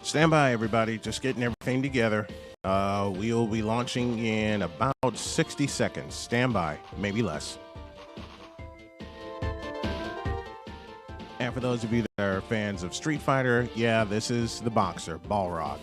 Stand by, everybody. Just getting everything together. We'll be launching in about 60 seconds. Stand by, maybe less. And for those of you that are fans of Street Fighter, yeah, this is the boxer, Balrog.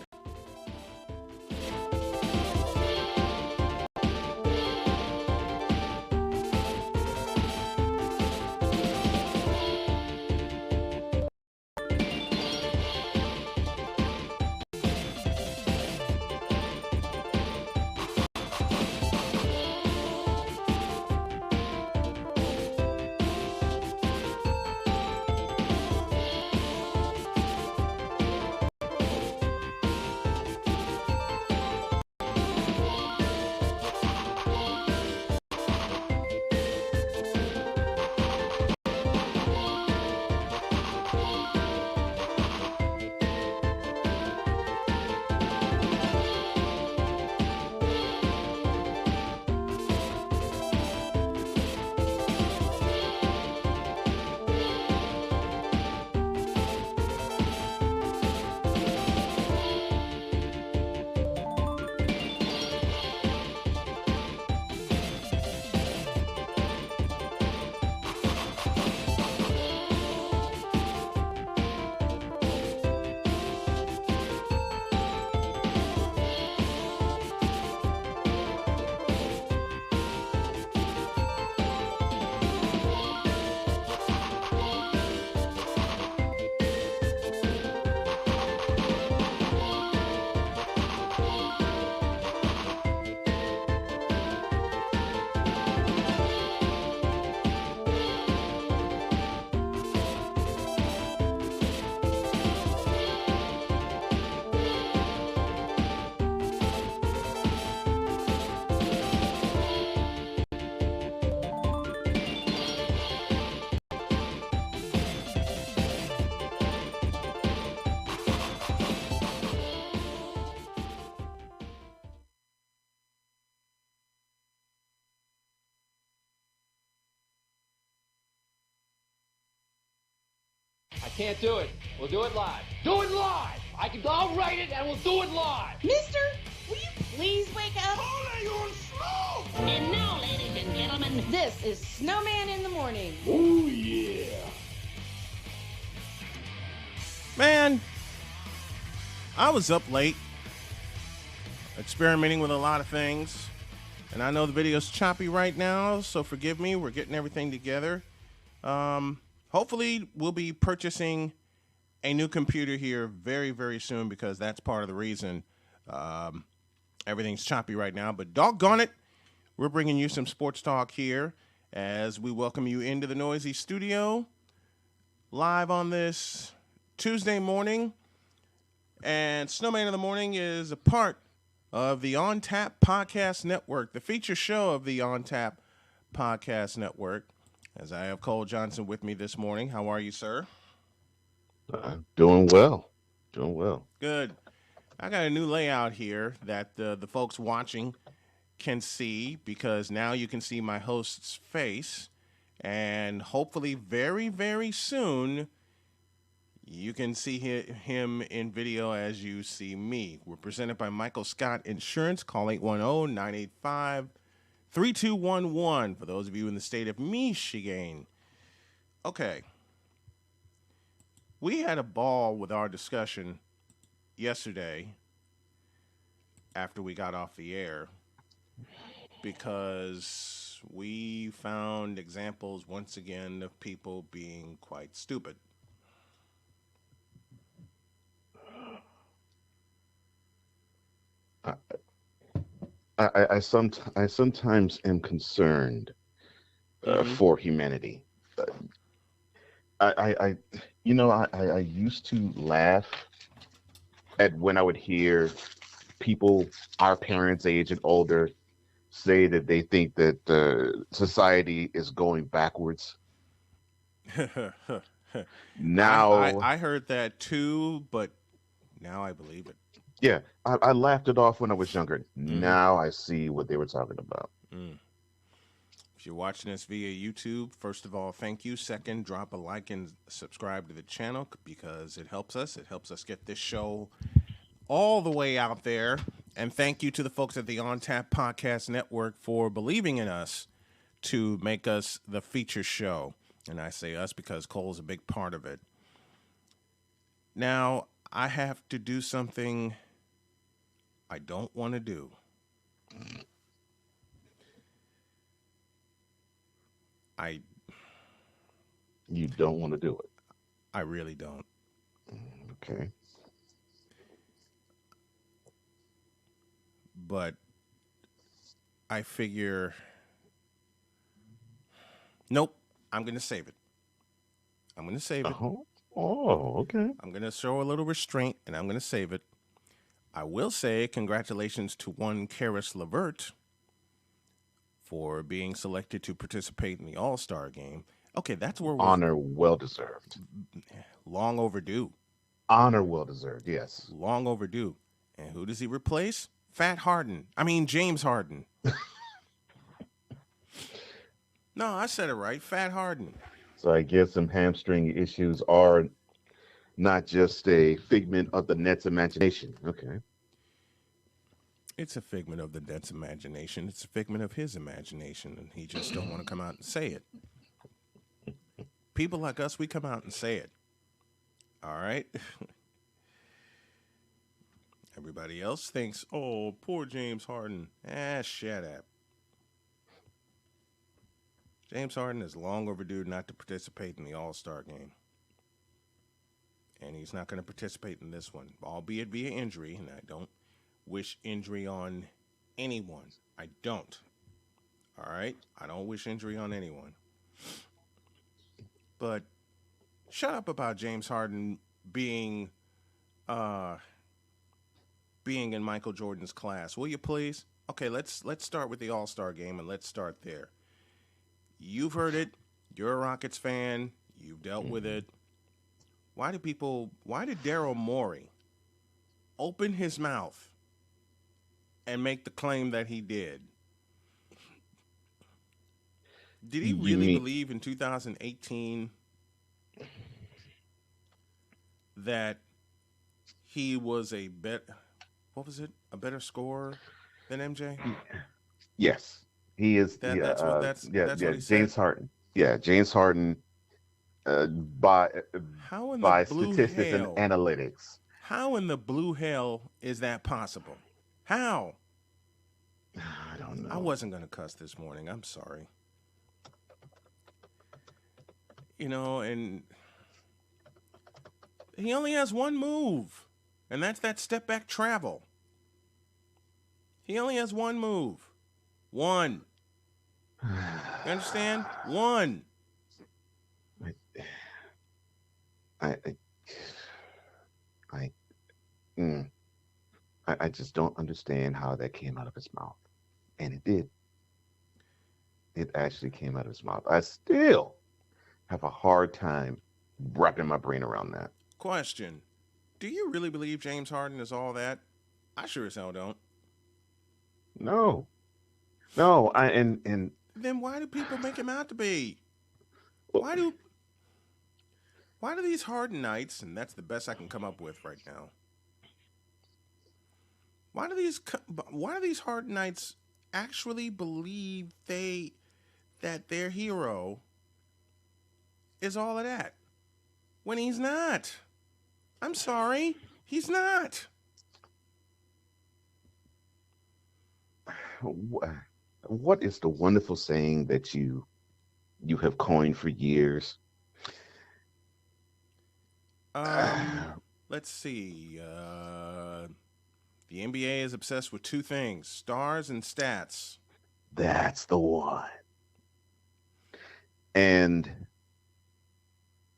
I can't do it. We'll do it live. Do it live! I'll write it and we'll do it live! Mister, will you please wake up? Holy, you're slow! And now, ladies and gentlemen, this is Snowman in the Morning. Oh, yeah. Man, I was up late, experimenting with a lot of things, and I know the video's choppy right now, so forgive me. We're getting everything together. Hopefully, we'll be purchasing a new computer here very, very soon because that's part of the reason everything's choppy right now. But doggone it, we're bringing you some sports talk here as we welcome you into the noisy studio live on this Tuesday morning. And Snowman in the Morning is a part of the On Tap Podcast Network, the feature show of the On Tap Podcast Network. As I have Cole Johnson with me this morning. How are you, sir? Doing well. Doing well. Good. I got a new layout here that the folks watching can see because now you can see my host's face. And hopefully very, very soon, you can see him in video as you see me. We're presented by Michael Scott Insurance. Call 810-985-3211 for those of you in the state of Michigan. Okay. We had a ball with our discussion yesterday after we got off the air because we found examples once again of people being quite stupid. I sometimes am concerned for humanity. I used to laugh at when I would hear people our parents' age and older say that they think that society is going backwards. Now I heard that too, but now I believe it. Yeah, I laughed it off when I was younger. Now I see what they were talking about. If you're watching this via YouTube, first of all, thank you. Second, drop a like and subscribe to the channel because it helps us. It helps us get this show all the way out there. And thank you to the folks at the On Tap Podcast Network for believing in us to make us the feature show. And I say us because Cole's a big part of it. Now, I have to do something I don't want to do. You don't want to do it. I really don't. Okay. But I figure, nope, I'm going to save it. I'm going to save it. Okay. I'm going to show a little restraint, and I'm going to save it. I will say congratulations to one Karis LeVert for being selected to participate in the All-Star game. Okay, that's where we're... Honor well deserved. Long overdue. Honor well deserved, yes. Long overdue. And who does he replace? James Harden. No, I said it right. Fat Harden. So I guess some hamstring issues are not just a figment of the Nets' imagination. Okay. It's a figment of the Nets' imagination. It's a figment of his imagination, and he just don't want to come out and say it. People like us, we come out and say it. All right? Everybody else thinks, oh, poor James Harden. Shut up. James Harden is long overdue not to participate in the All-Star game. And he's not going to participate in this one, albeit via injury, and I don't wish injury on anyone. I don't. All right? I don't wish injury on anyone. But shut up about James Harden being in Michael Jordan's class, will you please? Okay, let's start with the All-Star game, and let's start there. You've heard it. You're a Rockets fan. You've dealt with it. Why did Daryl Morey open his mouth and make the claim that he did? Did he really believe in 2018 that he was a better scorer than MJ? Yes. He is. That's what he said. James Harden. Yeah, James Harden. By statistics and analytics. How in the blue hell is that possible? How? I don't know. I wasn't going to cuss this morning. I'm sorry. And he only has one move, and that's that step back travel. He only has one move. One. You understand? One. I just don't understand how that came out of his mouth. And it did. It actually came out of his mouth. I still have a hard time wrapping my brain around that. Question. Do you really believe James Harden is all that? I sure as hell don't. No, and then why do people make him out to be? Well, why do these Harden nights, and that's the best I can come up with right now. Why do these Harden nights actually believe that their hero is all of that when he's not? I'm sorry, he's not. What is the wonderful saying that you have coined for years? Let's see. The NBA is obsessed with two things: stars and stats. That's the one. And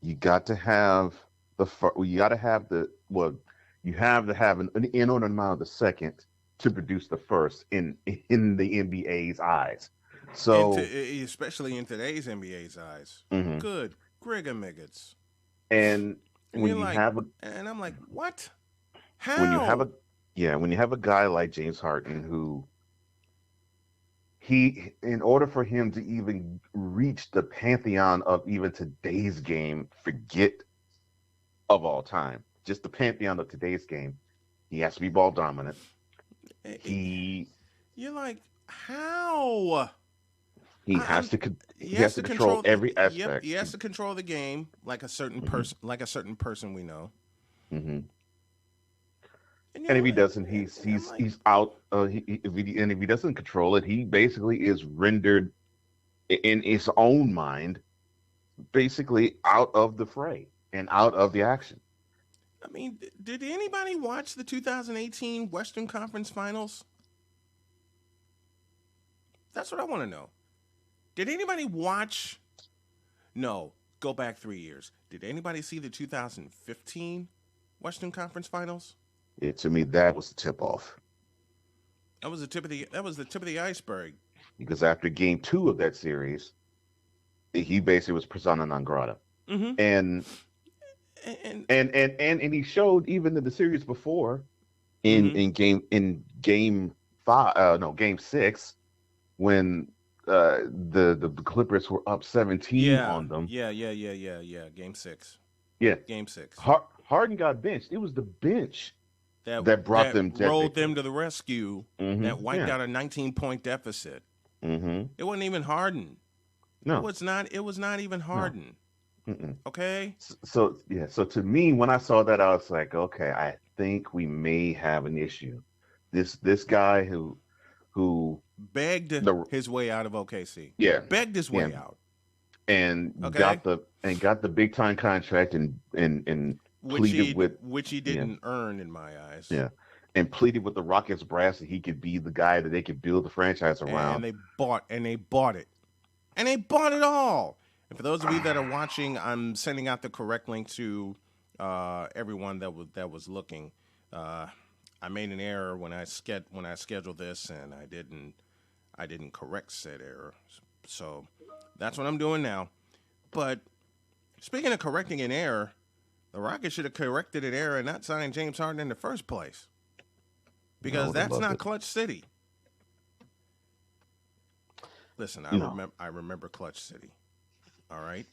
you got to have you have to have an inordinate amount of the second to produce the first in the NBA's eyes. So especially in today's NBA's eyes. Mm-hmm. Good Grigamiggets. And when you and I'm like, what? How? When you have a guy like James Harden who in order for him to even reach the pantheon of even today's game, forget of all time, just the pantheon of today's game, He has to be ball dominant. It- it- He you're like, how? he I, has I'm. to He he has has to to control control. every Yep, aspect. he has to control the game like a certain Hmm. person, we know. Hmm. And And if he and, doesn't, and I'm like, he's out. If he doesn't control it, he basically is rendered in his own mind, basically out of the fray and out of the action. I mean, did anybody watch the 2018 Western Conference Finals? That's what I want to know. Did anybody watch? No, go back 3 years. Did anybody see the 2015 Western Conference Finals? To me, that was the tip off That was the tip of the iceberg. because after game two of that series, he basically was persona non grata, Mm-hmm. and And and he showed even in the series before mm-hmm. in game five, no, game six, when the Clippers were up 17 Yeah, on them. yeah. Yeah, Game six. Harden got benched. It was the bench That that brought that them that rolled them victory. to the rescue. Hmm. That wiped Yeah. out a 19-point deficit. Hmm. It wasn't even Harden. No. It was not even No. Harden. Mm-mm. Okay. So yeah. So to me, when I saw that, I was like, okay, I think we may have an issue. This guy who Begged the his way out of OKC. yeah Begged his yeah way out. and Okay. got the big time contract and pleaded with Which he yeah didn't earn in my eyes. yeah and pleaded with the Rockets brass that he could be the guy that they could build the franchise around. And they bought it. And they bought it all. And for those of you that are watching, I'm sending out the correct link to everyone that was looking. I made an error when I scheduled this, and I didn't correct said error. So that's what I'm doing now. But speaking of correcting an error, the Rockets should have corrected an error and not signed James Harden in the first place, because that's not Clutch City. Listen, I remember Clutch City. All right.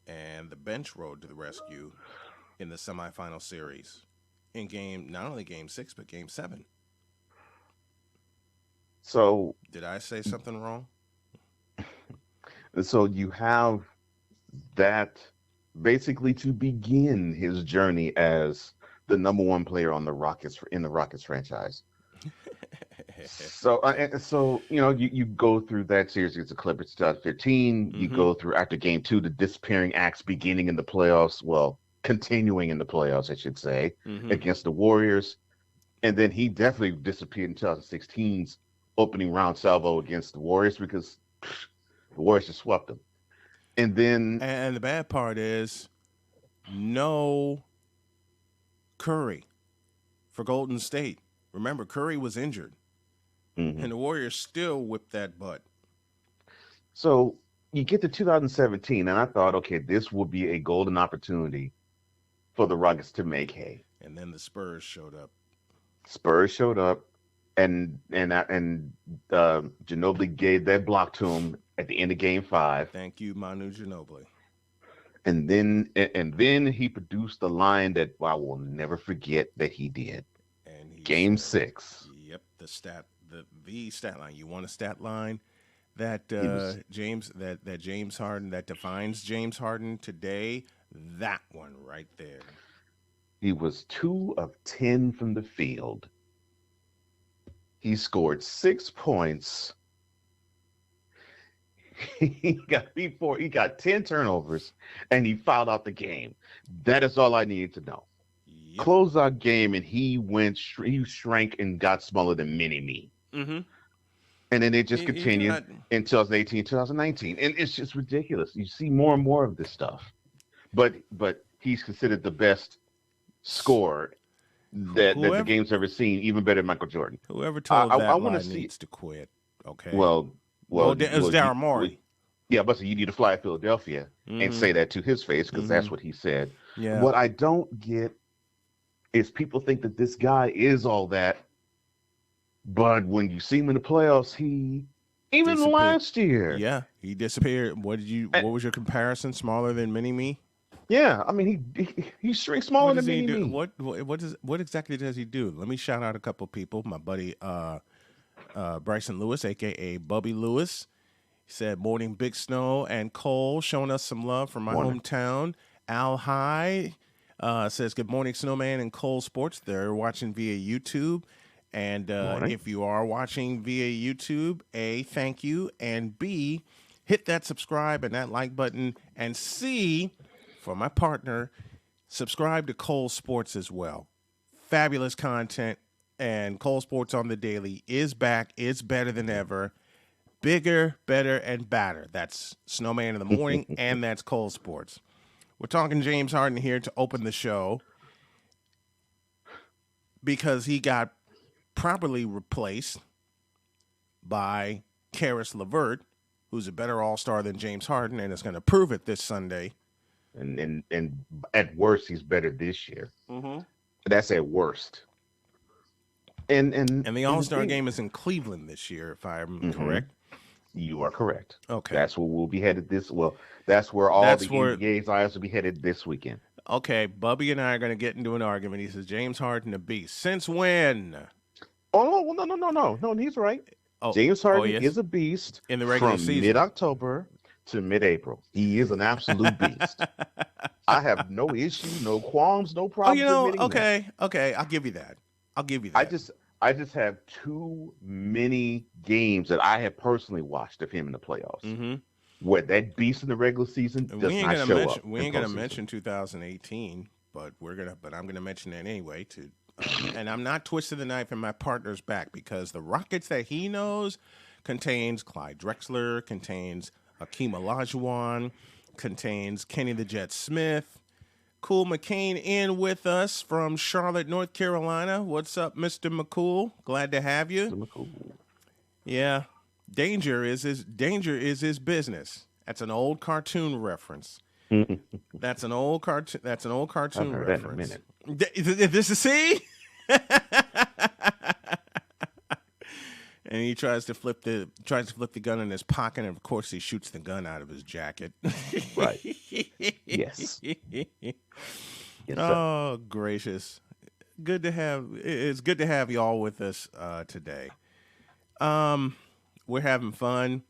And the bench rode to the rescue in the semifinal series in not only game 6, but game 7. So did I say something wrong? So you have that basically to begin his journey as the number one player on the Rockets in the Rockets franchise. So you go through that series against the Clippers 2015. You go through after game 2 the disappearing acts beginning in the playoffs. Well, continuing in the playoffs, I should say, against the Warriors, and then he definitely disappeared in 2016's opening round salvo against the Warriors because the Warriors just swept them. And then and the bad part is no Curry for Golden State. Remember, Curry was injured. And the Warriors still whipped that butt. So you get to 2017, and I thought, okay, this will be a golden opportunity for the Rockets to make hay. And then the Spurs showed up. And Ginobili gave that block to him at the end of Game 5. Thank you, Manu Ginobili. And then he produced the line that I will never forget that he did. And Game 6. Yep, the stat line. You want a stat line that James Harden that defines James Harden today? That one right there. He was 2 of 10 from the field. He scored 6 points. He got 10 turnovers, and he fouled out the game. That is all I needed to know. Yep. Closeout game, and he shrank and got smaller than Mini-Me. And then it just continued in 2018, 2019. And it's just ridiculous. You see more and more of this stuff. But he's considered the best scorer that the game's ever seen, even better than Michael Jordan. Whoever told that lie needs to quit. Okay. Well, it's Daryl Morey. Yeah, but you need to fly to Philadelphia and say that to his face because that's what he said. Yeah. What I don't get is people think that this guy is all that, but when you see him in the playoffs, even last year, he disappeared. What was your comparison? Smaller than Mini-Me? Yeah, I mean he shrinks smaller What than does he mini do? me. What exactly does he do? Let me shout out a couple people. My buddy Bryson Lewis, aka Bubby Lewis. He said, "Morning, Big Snow and Cole, showing us some love from my Morning. hometown." Al High says, "Good morning, Snowman and Cole Sports." They're watching via YouTube. And Morning. if you are watching via YouTube, A, thank you. And B, hit that subscribe and that like button. And C, for my partner, subscribe to Cole Sports as well. Fabulous content. And Cole Sports on the Daily is back. It's better than ever. Bigger, better, and badder. That's Snowman in the Morning, and that's Cole Sports. We're talking James Harden here to open the show because he got properly replaced by Karis LeVert, who's a better All-Star than James Harden, and is going to prove it this Sunday. And at worst, he's better this year. Mm-hmm. That's at worst. And the All-Star game is in Cleveland this year, if I'm correct. You are correct. Okay. That's where we'll be headed that's where NBA's eyes will be headed this weekend. Okay, Bubby and I are going to get into an argument. He says, James Harden a beast. Since when? Oh, no, he's right. James Harden is a beast in the regular from season. Mid-October to mid-April. He is an absolute beast. I have no issue, no qualms, no problems. Okay, I'll give you that. I just have too many games that I have personally watched of him in the playoffs. Where that beast in the regular season does not show up. We ain't gonna mention 2018, but I'm gonna mention that anyway. And I'm not twisting the knife in my partner's back because the Rockets that he knows contains Clyde Drexler, contains Akeem Olajuwon, contains Kenny the Jet Smith. Cool McCain in with us from Charlotte, North Carolina. What's up, Mr. McCool? Glad to have you. Mr. McCool. Yeah. Danger is his business. That's an old cartoon reference. That's an old cartoon reference. This is see? And he tries to flip the gun in his pocket, and of course he shoots the gun out of his jacket. Right. Yes. Oh, gracious. It's good to have you all with us today. We're having fun.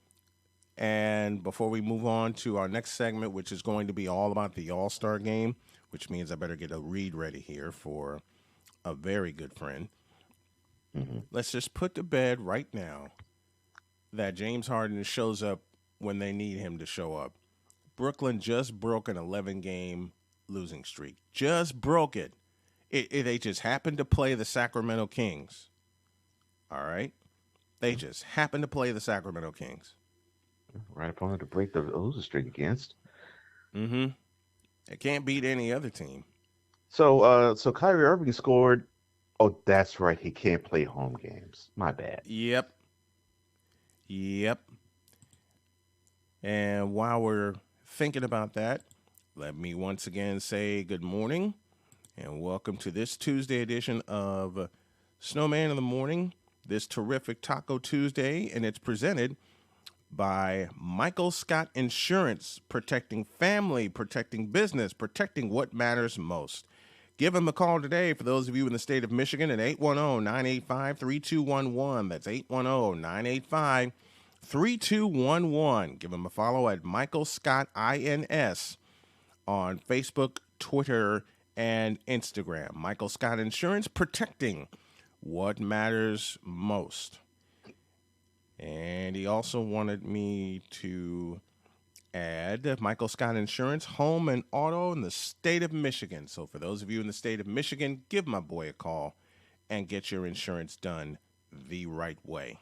And before we move on to our next segment, which is going to be all about the All-Star game, which means I better get a read ready here for a very good friend. Let's just put to bed right now that James Harden shows up when they need him to show up. Brooklyn just broke an 11-game losing streak. Just broke it. They just happened to play the Sacramento Kings. All right? They just happened to play the Sacramento Kings. Right upon to break the losing streak against. They can't beat any other team. So Kyrie Irving scored. Oh, that's right. He can't play home games. My bad. Yep. And while we're thinking about that, let me once again say good morning and welcome to this Tuesday edition of Snowman in the Morning, this terrific Taco Tuesday, and it's presented by Michael Scott Insurance, protecting family, protecting business, protecting what matters most. Give them a call today for those of you in the state of Michigan at 810-985-3211. That's 810-985-3211. Give them a follow at Michael Scott INS on Facebook, Twitter, and Instagram. Michael Scott Insurance, protecting what matters most. And he also wanted me to add Michael Scott Insurance, home and auto in the state of Michigan. So for those of you in the state of Michigan, give my boy a call and get your insurance done the right way.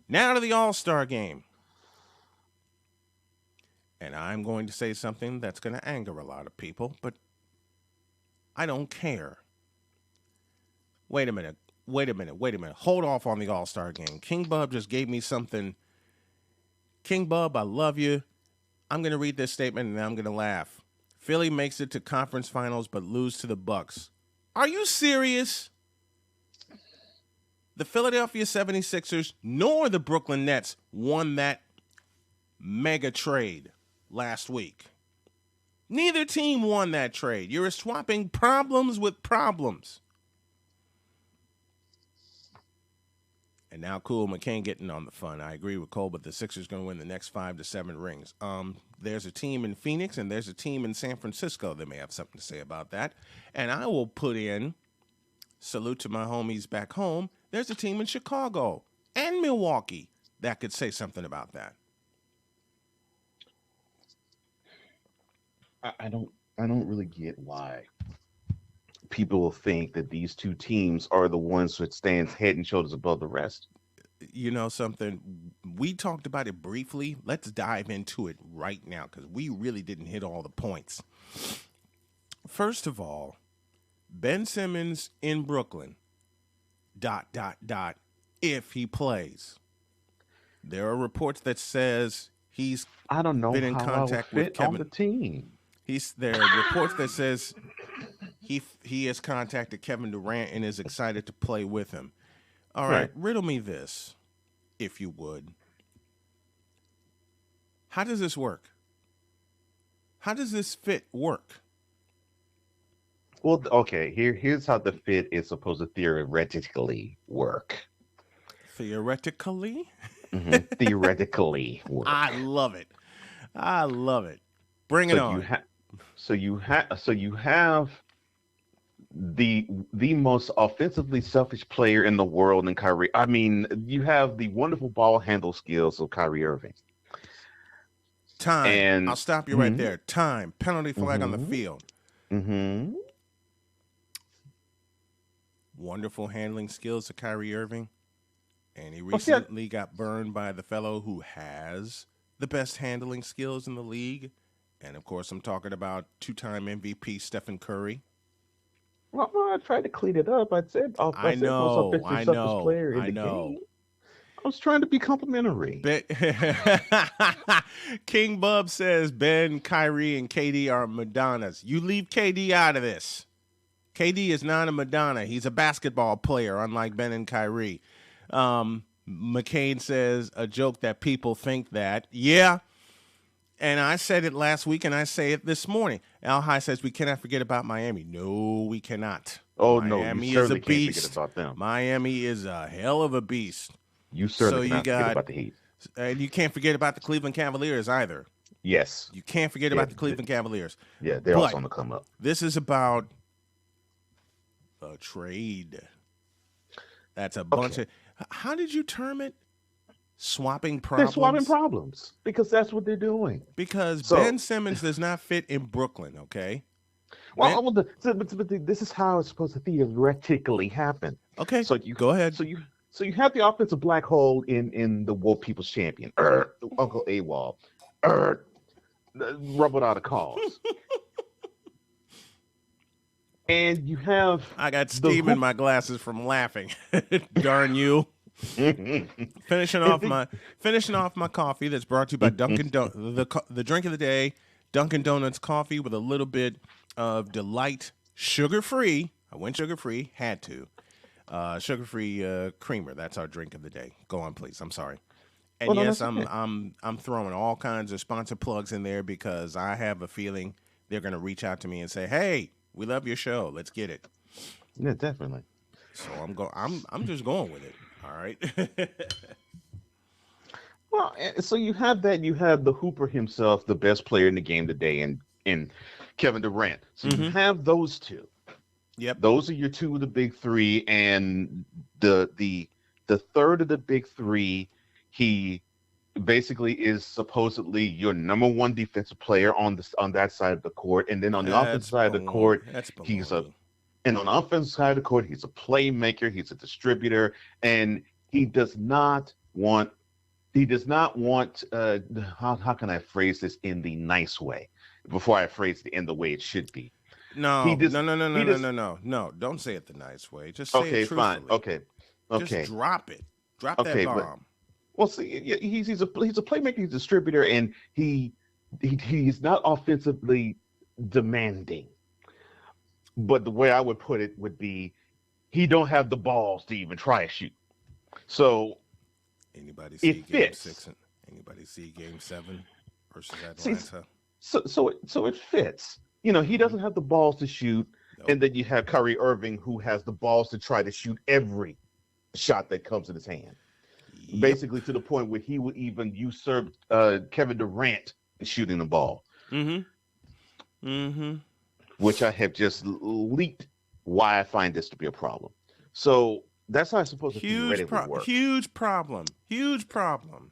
Now to the All-Star game. And I'm going to say something that's going to anger a lot of people, but I don't care. Wait a minute. Hold off on the All-Star game. King Bub just gave me something. King Bub, I love you. I'm going to read this statement and I'm going to laugh. Philly makes it to conference finals but lose to the Bucks. Are you serious? The Philadelphia 76ers nor the Brooklyn Nets won that mega trade last week. Neither team won that trade. You're swapping problems with problems. And now, cool, McCain getting on the fun. I agree with Cole, but the Sixers going to win the next 5 to 7 rings. There's a team in Phoenix and there's a team in San Francisco that may have something to say about that. And I will put in, salute to my homies back home, there's a team in Chicago and Milwaukee that could say something about that. I don't really get why people will think that these two teams are the ones that stands head and shoulders above the rest. You know something? We talked about it briefly. Let's dive into it right now because we really didn't hit all the points. First of all, Ben Simmons in Brooklyn, ... if he plays. There are reports that says he's I don't know been in how contact I would with fit Kevin. on the team. There are reports that says he has contacted Kevin Durant and is excited to play with him. All right, riddle me this, if you would. How does this work? How does this fit work? Well, okay, here's how the fit is supposed to theoretically work. Theoretically? Theoretically work. I love it. Bring it on. So you have the most offensively selfish player in the world in Kyrie. I mean, you have the wonderful ball handle skills of Kyrie Irving. Time. And I'll stop you right there. Time. Penalty flag on the field. Wonderful handling skills of Kyrie Irving. And he recently got burned by the fellow who has the best handling skills in the league. And, of course, I'm talking about 2-time MVP Stephen Curry. Well, I tried to clean it up. I said most offensive selfish player in the game. I was trying to be complimentary. King Bub says Ben, Kyrie, and KD are Madonnas. You leave KD out of this. KD is not a Madonna. He's a basketball player, unlike Ben and Kyrie. McCain says a joke that people think that. Yeah. And I said it last week, and I say it this morning. Al High says we cannot forget about Miami. No, we cannot. Oh, Miami no, you is a certainly beast. can't forget about them. Miami is a hell of a beast. You certainly cannot forget about the Heat. And you can't forget about the Cleveland Cavaliers either. Yes. You can't forget about the Cleveland Cavaliers. Yeah, they're also on the come up. This is about a trade. That's a bunch of... How did you term it? Swapping problems? They're swapping problems because that's what they're doing. Because Ben Simmons does not fit in Brooklyn, okay? Well, but this is how it's supposed to theoretically happen. Okay, so you go ahead. So you have the offensive black hole in the Woke People's Champion, Uncle AWOL, rub it out of cause. And you have... I got steam in my glasses from laughing. Darn you. Finishing off my coffee that's brought to you by Dunkin' Donuts. The drink of the day, Dunkin' Donuts coffee with a little bit of delight, sugar-free. I went sugar-free, had to. Sugar-free creamer. That's our drink of the day. Go on, please. I'm sorry. And I'm throwing all kinds of sponsor plugs in there because I have a feeling they're going to reach out to me and say, "Hey, we love your show. Let's get it." Yeah, definitely. So I'm just going with it. All right. Well, so you have that. You have the Hooper himself, the best player in the game today, in Kevin Durant. So you have those two. Yep. Those are your two of the big three, and the third of the big three, he basically is supposedly your number one defensive player on that side of the court, and then on the offensive side of the court, and on the offensive side of the court, he's a playmaker, he's a distributor, and he does not want how can I phrase this in the nice way before I phrase it in the way it should be? No, don't say it the nice way. Just say it truthfully. Fine. Okay. Just drop it. Drop that bomb. Well, see, he's a playmaker, he's a distributor, and he's not offensively demanding. But the way I would put it would be, he don't have the balls to even try to shoot. So anybody see Game 6? Anybody see Game 7 versus Atlanta? So it fits. He doesn't have the balls to shoot, Nope. and then you have Kyrie Irving, who has the balls to try to shoot every shot that comes in his hand. Yep. Basically, to the point where he would even usurp Kevin Durant shooting the ball. Mm-hmm. Mm-hmm. Which I have just leaked why I find this to be a problem. So that's how it's supposed to theoretically work. Huge problem. Huge problem.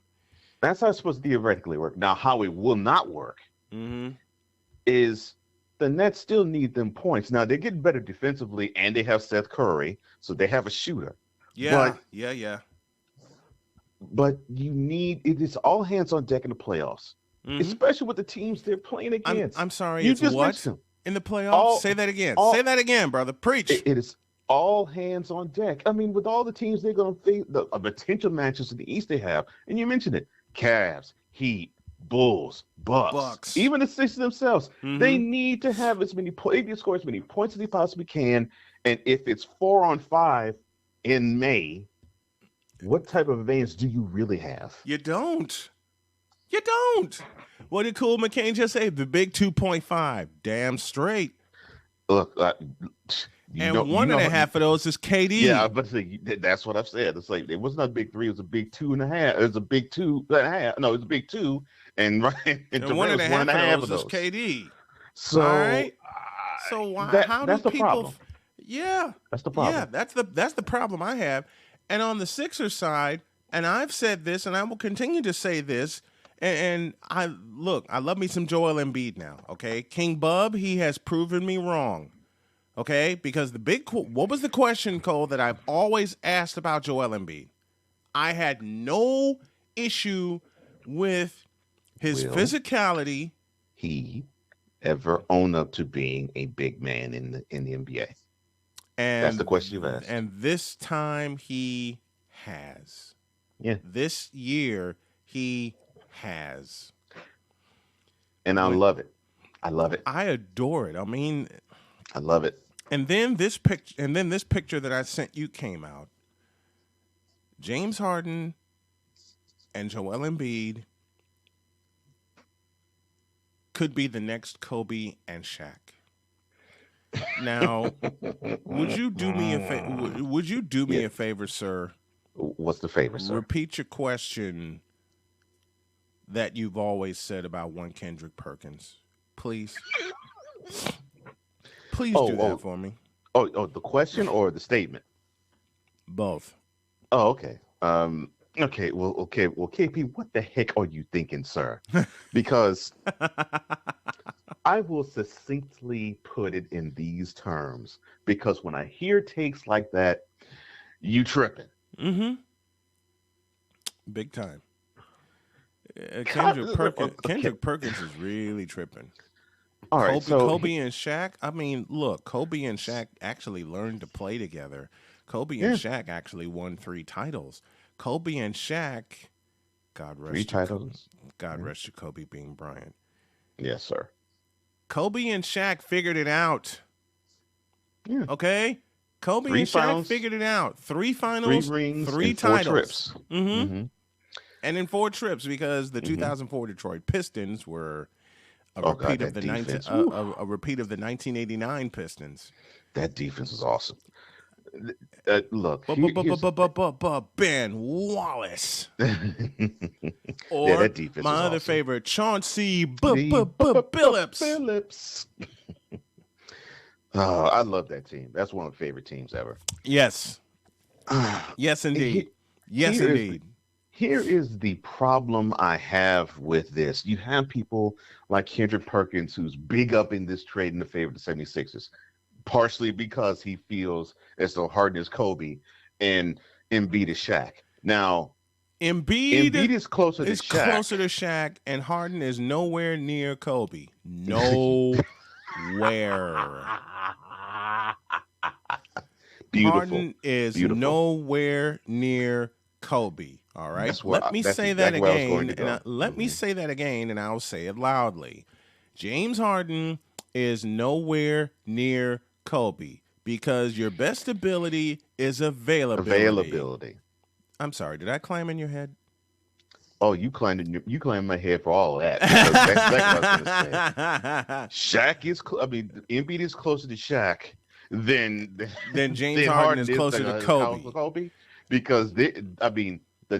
That's how it's supposed to theoretically work. Now, how it will not work is the Nets still need them points. Now, they're getting better defensively, and they have Seth Curry, so they have a shooter. Yeah, But it is all hands on deck in the playoffs, especially with the teams they're playing against. I'm sorry, you it's just what? mentioned In the playoffs? Say that again. Say that again, brother. Preach. It is all hands on deck. I mean, with all the teams they're going to face, the potential matches in the East they have, and you mentioned it, Cavs, Heat, Bulls, Bucks. Even the Sixers themselves, they need to have as many points. They need to score as many points as they possibly can. And if it's 4-on-5 in May, what type of advantage do you really have? You don't. What did Cool McCain just say? The big 2.5. Damn straight. Look, one and a half of those is KD. Yeah, but that's what I've said. It's like it was not a big 3; it was a big 2.5. It was a big 2.5. No, it was a big 2, and one and a half of those is KD. So, all right. So why? How do people? Problem. Yeah, that's the problem. Yeah, that's the problem I have. And on the Sixers side, and I've said this, and I will continue to say this. And I love me some Joel Embiid now. Okay, King Bub, he has proven me wrong. Okay, because what was the question, Cole, that I've always asked about Joel Embiid? I had no issue with his physicality. He ever own up to being a big man in the NBA? And that's the question you've asked. And this time he has. Yeah. This year he has. And I love it. I love it. I adore it. I mean, I love it. And then this picture that I sent you came out. James Harden and Joel Embiid could be the next Kobe and Shaq. Now, would you do me a favor, sir? What's the favor, sir? Repeat your question that you've always said about one Kendrick Perkins, please. Please do that for me. Oh, the question or the statement? Both. Oh, okay. Okay. Well, KP, what the heck are you thinking, sir? Because I will succinctly put it in these terms. Because when I hear takes like that, you tripping. Mm-hmm. Big time. Kendrick Perkins is really tripping. All right, Kobe and Shaq. I mean, look, Kobe and Shaq actually learned to play together. Kobe and Shaq actually won 3 titles. Kobe and Shaq, God rest 3 titles. God rest you, Kobe Bean Bryant. Yes, sir. Kobe and Shaq figured it out. Yeah. Okay? Kobe 3 and finals, Shaq figured it out. 3 finals, 3 rings, 3 and titles. 4 trips. Mm-hmm. And in 4 trips because the 2004 Detroit Pistons were a repeat of the 1989 Pistons. That defense is awesome. Look, Ben Wallace, or that defense my other awesome. favorite, Chauncey Billups. Oh, I love that team. That's one of my favorite teams ever. Yes, yes, indeed. Yes, indeed. Here is the problem I have with this. You have people like Kendrick Perkins, who's big up in this trade in the favor of the 76ers, partially because he feels as though Harden is Kobe and Embiid is Shaq. Now, Embiid is closer to Shaq, and Harden is nowhere near Kobe. Nowhere. Beautiful. Harden is nowhere near Kobe. All right. Let me say that again, and I'll say it loudly. James Harden is nowhere near Kobe because your best ability is availability. Availability. I'm sorry. Did I climb in your head? Oh, you claimed my head for all of that. Because that's exactly what I was going to say. Shaq is, Embiid is closer to Shaq than Then James than Harden is is closer to Kobe. Because the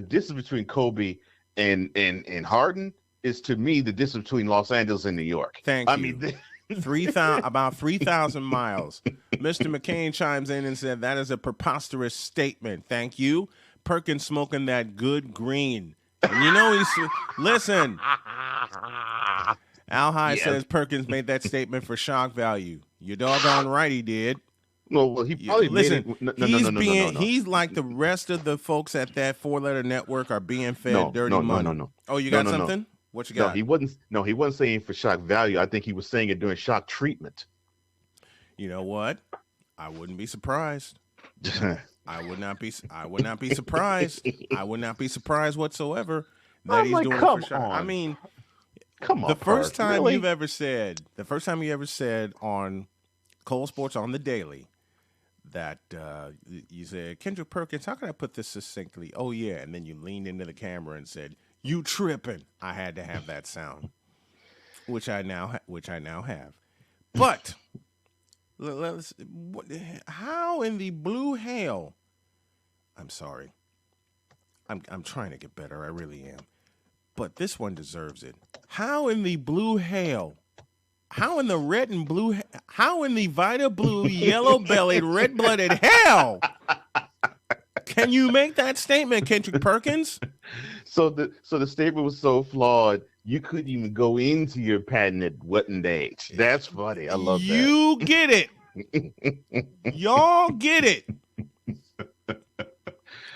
distance between Kobe and Harden is, to me, the distance between Los Angeles and New York. Thank you. 3,000, about 3,000 miles. Mr. McCain chimes in and said, that is a preposterous statement. Thank you. Perkins smoking that good green. And you know listen. Al High says Perkins made that statement for shock value. You're doggone right he did. Well, he probably made it. No. He's like the rest of the folks at that 4-letter network are being fed dirty money. No. Oh, you got something? No. What you got? No, he wasn't saying for shock value. I think he was saying it during shock treatment. You know what? I wouldn't be surprised. I would not be surprised. I would not be surprised whatsoever that he's doing it for shock. I mean, come on. The first time you ever said on Cole Sports on the Daily that you said, Kendrick Perkins, how can I put this succinctly? Oh yeah, and then you leaned into the camera and said, "You tripping?" I had to have that sound, which I now have. But how in the blue hell? I'm sorry. I'm trying to get better. I really am. But this one deserves it. How in the blue hell? How in the red and blue? How in the Vita blue, yellow-bellied, red-blooded hell can you make that statement, Kendrick Perkins? So the statement was so flawed, you couldn't even go into your patented wouldn't age. That's funny. I love that. You get it. Y'all get it.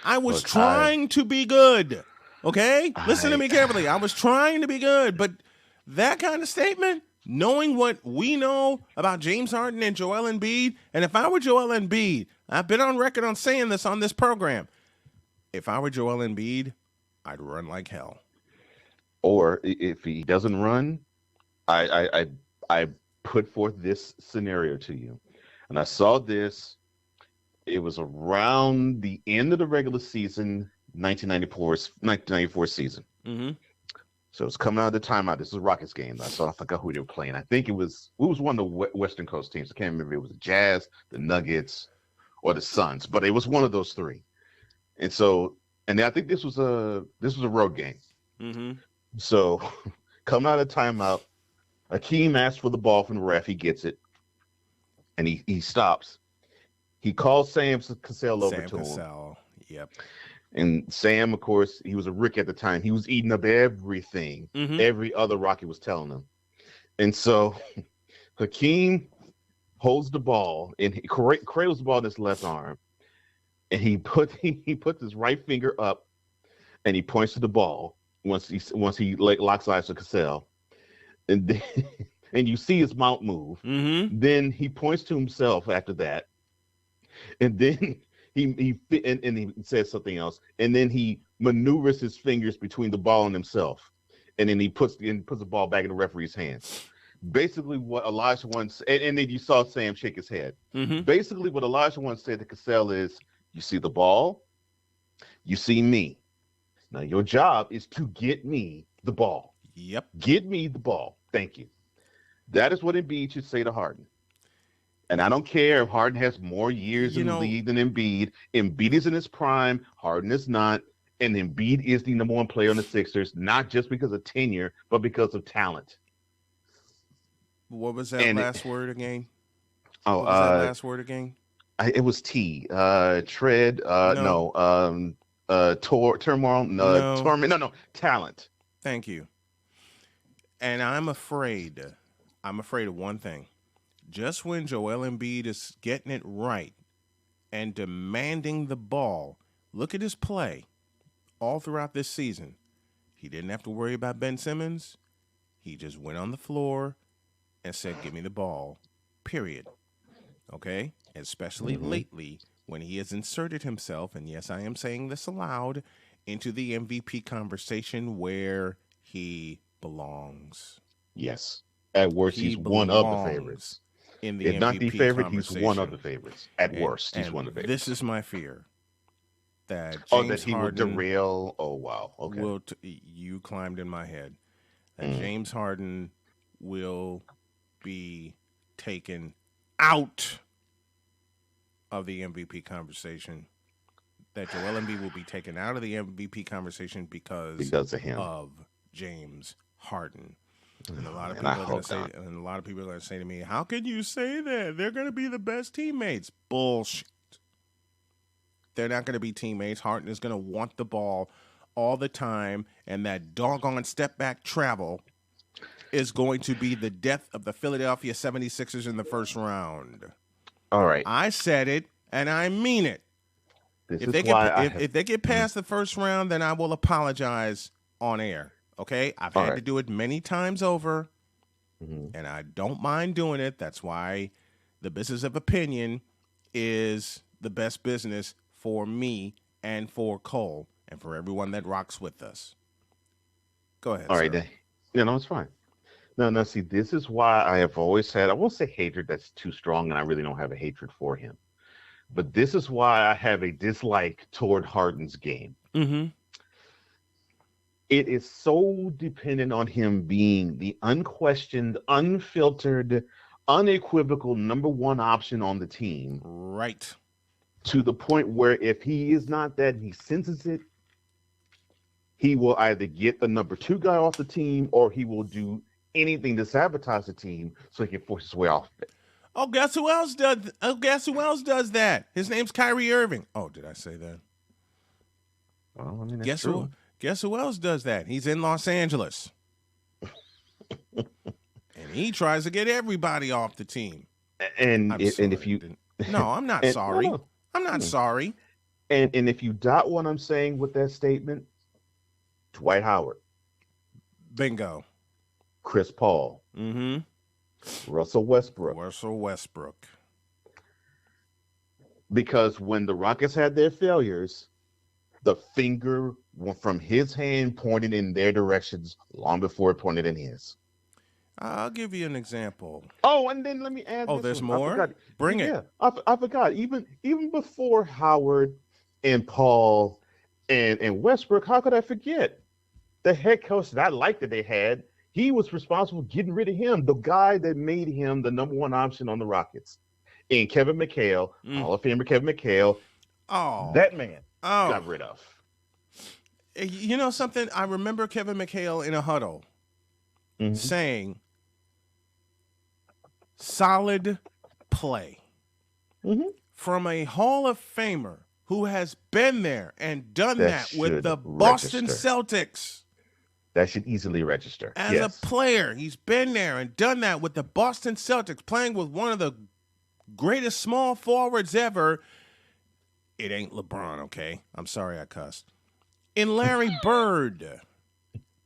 I was trying to be good. Okay? Listen to me carefully. I was trying to be good, but that kind of statement, knowing what we know about James Harden and Joel Embiid, and if I were Joel Embiid, I've been on record on saying this on this program, if I were Joel Embiid, I'd run like hell. Or if he doesn't run, I put forth this scenario to you. And I saw this, it was around the end of the regular season, 1994 season. Mm-hmm. So it's coming out of the timeout. This is a Rockets game. I forgot who they were playing. I think it was one of the Western Coast teams. I can't remember if it was the Jazz, the Nuggets, or the Suns, but it was one of those three. And I think this was a road game. Mm-hmm. So coming out of timeout, Akeem asks for the ball from the ref. He gets it, and he stops. He calls Sam Cassell over to him. Yep. And Sam, of course, he was a Rick at the time. He was eating up everything every other Rocky was telling him. And so Hakeem holds the ball and he cradles the ball in his left arm. And he puts his right finger up and he points to the ball once he locks eyes with Cassell. And then, and you see his mouth move. Mm-hmm. Then he points to himself after that. And then he says something else, and then he maneuvers his fingers between the ball and himself, and then he puts the ball back in the referee's hands. Basically, what Elijah once and then you saw Sam shake his head. Mm-hmm. Basically, what Elijah once said to Cassell is, "You see the ball, you see me. Now your job is to get me the ball. Yep, get me the ball. Thank you." That is what Embiid should say to Harden. And I don't care if Harden has more years in the league than Embiid. Embiid is in his prime. Harden is not. And Embiid is the number one player on the Sixers, not just because of tenure, but because of talent. What was that last word again? Oh, what was that last word again? It was T. Tread. Turmoil. Torment. No. Talent. Thank you. And I'm afraid of one thing. Just when Joel Embiid is getting it right and demanding the ball, look at his play all throughout this season. He didn't have to worry about Ben Simmons. He just went on the floor and said, "Give me the ball," period. Okay? Especially lately when he has inserted himself, and yes, I am saying this aloud, into the MVP conversation where he belongs. Yes. At worst, he's one of the favorites. In the if MVP not the favorite, he's one of the favorites. At worst, he's one of the favorites. This is my fear. that Oh, that James he will Harden derail. Oh, wow. Okay. will. You climbed in my head. That Mm. James Harden will be taken out of the MVP conversation. That Joel Embiid will be taken out of the MVP conversation because Because of him. of James Harden. And a lot of Man, I people are going hope to say, not. and a lot of people are going to say to me, "How can you say that? They're going to be the best teammates." Bullshit. They're not going to be teammates. Harden is going to want the ball all the time, and that doggone step back travel is going to be the death of the Philadelphia 76ers in the first round. All right. I said it, and I mean it. This If is they why get I have. if they get past the first round, then I will apologize on air. Okay, I've All had right. to do it many times over, Mhm. and I don't mind doing it. That's why the business of opinion is the best business for me and for Cole and for everyone that rocks with us. Go ahead, All right. sir. Then. No, it's fine. No, no. See, this is why I have always had. I won't say hatred. That's too strong, and I really don't have a hatred for him. But this is why I have a dislike toward Harden's game. Mm-hmm. It is so dependent on him being the unquestioned, unfiltered, unequivocal number one option on the team Right. to the point where if he is not that, he senses it. He will either get the number two guy off the team or he will do anything to sabotage the team so he can force his way off of it. Oh, guess who else does? Oh, guess who else does that? His name's Kyrie Irving. Oh, did I say that? Well, I mean, that's Guess true. who? Guess who else does that? He's in Los Angeles, and he tries to get everybody off the team. And I'm if, sorry. and if you No, I'm not and, sorry. no, I'm not Mm. sorry. and if you dot what I'm saying with that statement, Dwight Howard, Bingo. Chris Paul, Mm-hmm. Russell Westbrook. Russell Westbrook. Because when the Rockets had their failures, the finger went from his hand pointed in their directions long before it pointed in his. I'll give you an example. Oh, and then let me add. Oh, this there's one. I more? forgot. Bring it. Yeah, I forgot. Even before Howard and Paul and Westbrook, how could I forget the head coach that I liked that they had? He was responsible for getting rid of him, the guy that made him the number one option on the Rockets. And Kevin McHale, Hall of Famer Kevin McHale, Oh. that man Oh. got rid of. You know something? I remember Kevin McHale in a huddle saying, solid play from a Hall of Famer who has been there and done that with should the Boston register. Celtics. That should easily register. As Yes. a player, he's been there and done that with the Boston Celtics, playing with one of the greatest small forwards ever. It ain't LeBron, okay? I'm sorry I cussed. In Larry Bird,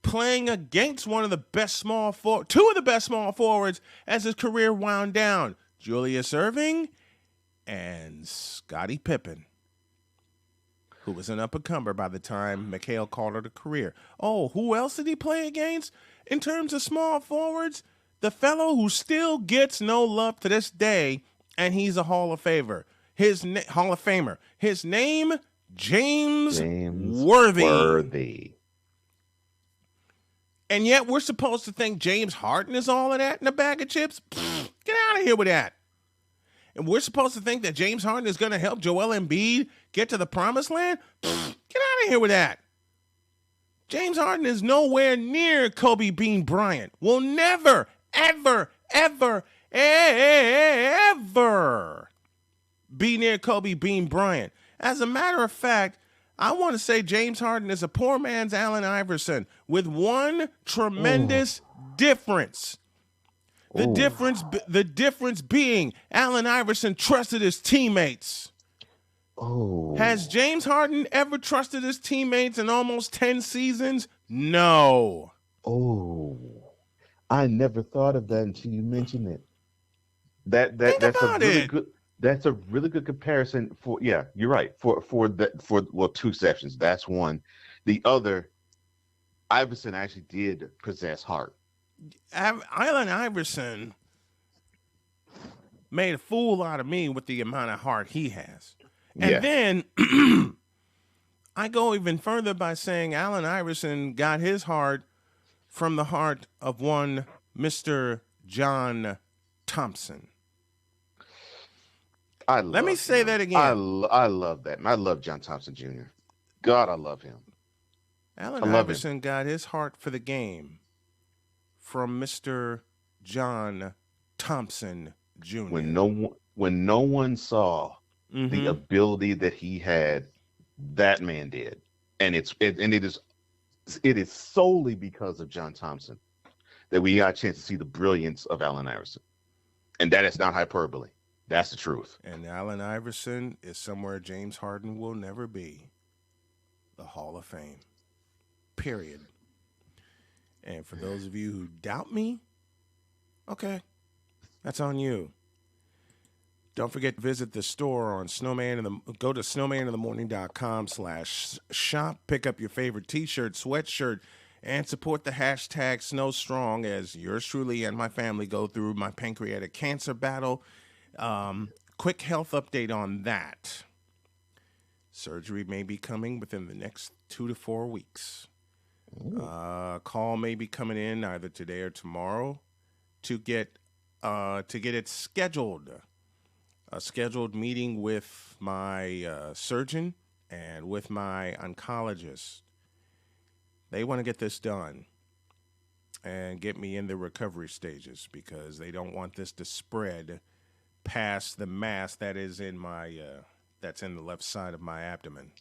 playing against one of the best two of the best small forwards as his career wound down, Julius Erving and Scottie Pippen, who was an up-and-comer by the time McHale called it a career. Oh, who else did he play against in terms of small forwards? The fellow who still gets no love to this day, and he's a Hall of Famer. Hall of Famer. His name, James Worthy. And yet we're supposed to think James Harden is all of that in a bag of chips? Pfft, get out of here with that. And we're supposed to think that James Harden is going to help Joel Embiid get to the promised land? Pfft, get out of here with that. James Harden is nowhere near Kobe Bean Bryant. Will never, ever, ever, ever be near Kobe Bean Bryant. As a matter of fact, I want to say James Harden is a poor man's Allen Iverson with one tremendous difference. The difference being Allen Iverson trusted his teammates. Oh. Has James Harden ever trusted his teammates in almost 10 seasons? No. Oh. I never thought of that until you mentioned it. That's a really good comparison for, yeah, you're right. For two exceptions. That's one. The other, Iverson actually did possess heart. Allen Iverson made a fool out of me with the amount of heart he has. And then I go even further by saying Allen Iverson got his heart from the heart of one Mr. John Thompson. I Let me love say him. that again. I love that. And I love John Thompson Jr. God, I love him. Allen I love him. Iverson got his heart for the game from Mr. John Thompson Jr. When no one saw the Mm-hmm. ability that he had, that man did. And it is solely because of John Thompson that we got a chance to see the brilliance of Allen Iverson. And that is not hyperbole. That's the truth. And Allen Iverson is somewhere James Harden will never be. The Hall of Fame. Period. And for those of you who doubt me, okay, that's on you. Don't forget to visit the store on go to snowmaninthemorning.com/shop. Pick up your favorite t-shirt, sweatshirt, and support the hashtag SnowStrong as yours truly and my family go through my pancreatic cancer battle. Quick health update on that. Surgery may be coming within the next 2 to 4 weeks. Call may be coming in either today or tomorrow to get it scheduled. A scheduled meeting with my surgeon and with my oncologist. They want to get this done and get me in the recovery stages because they don't want this to spread past the mass that is in my that's in the left side of my abdomen.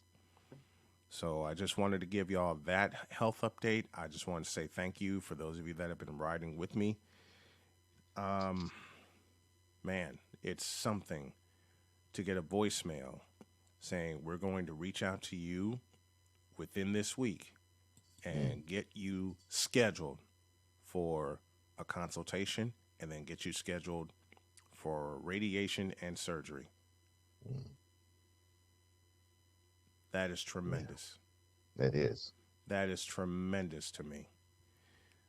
So I just wanted to give y'all that health update. I just want to say thank you for those of you that have been riding with me. Man, it's something to get a voicemail saying we're going to reach out to you within this week and get you scheduled for a consultation and then get you scheduled for radiation and surgery. That is tremendous. Yeah, that is. That is tremendous to me.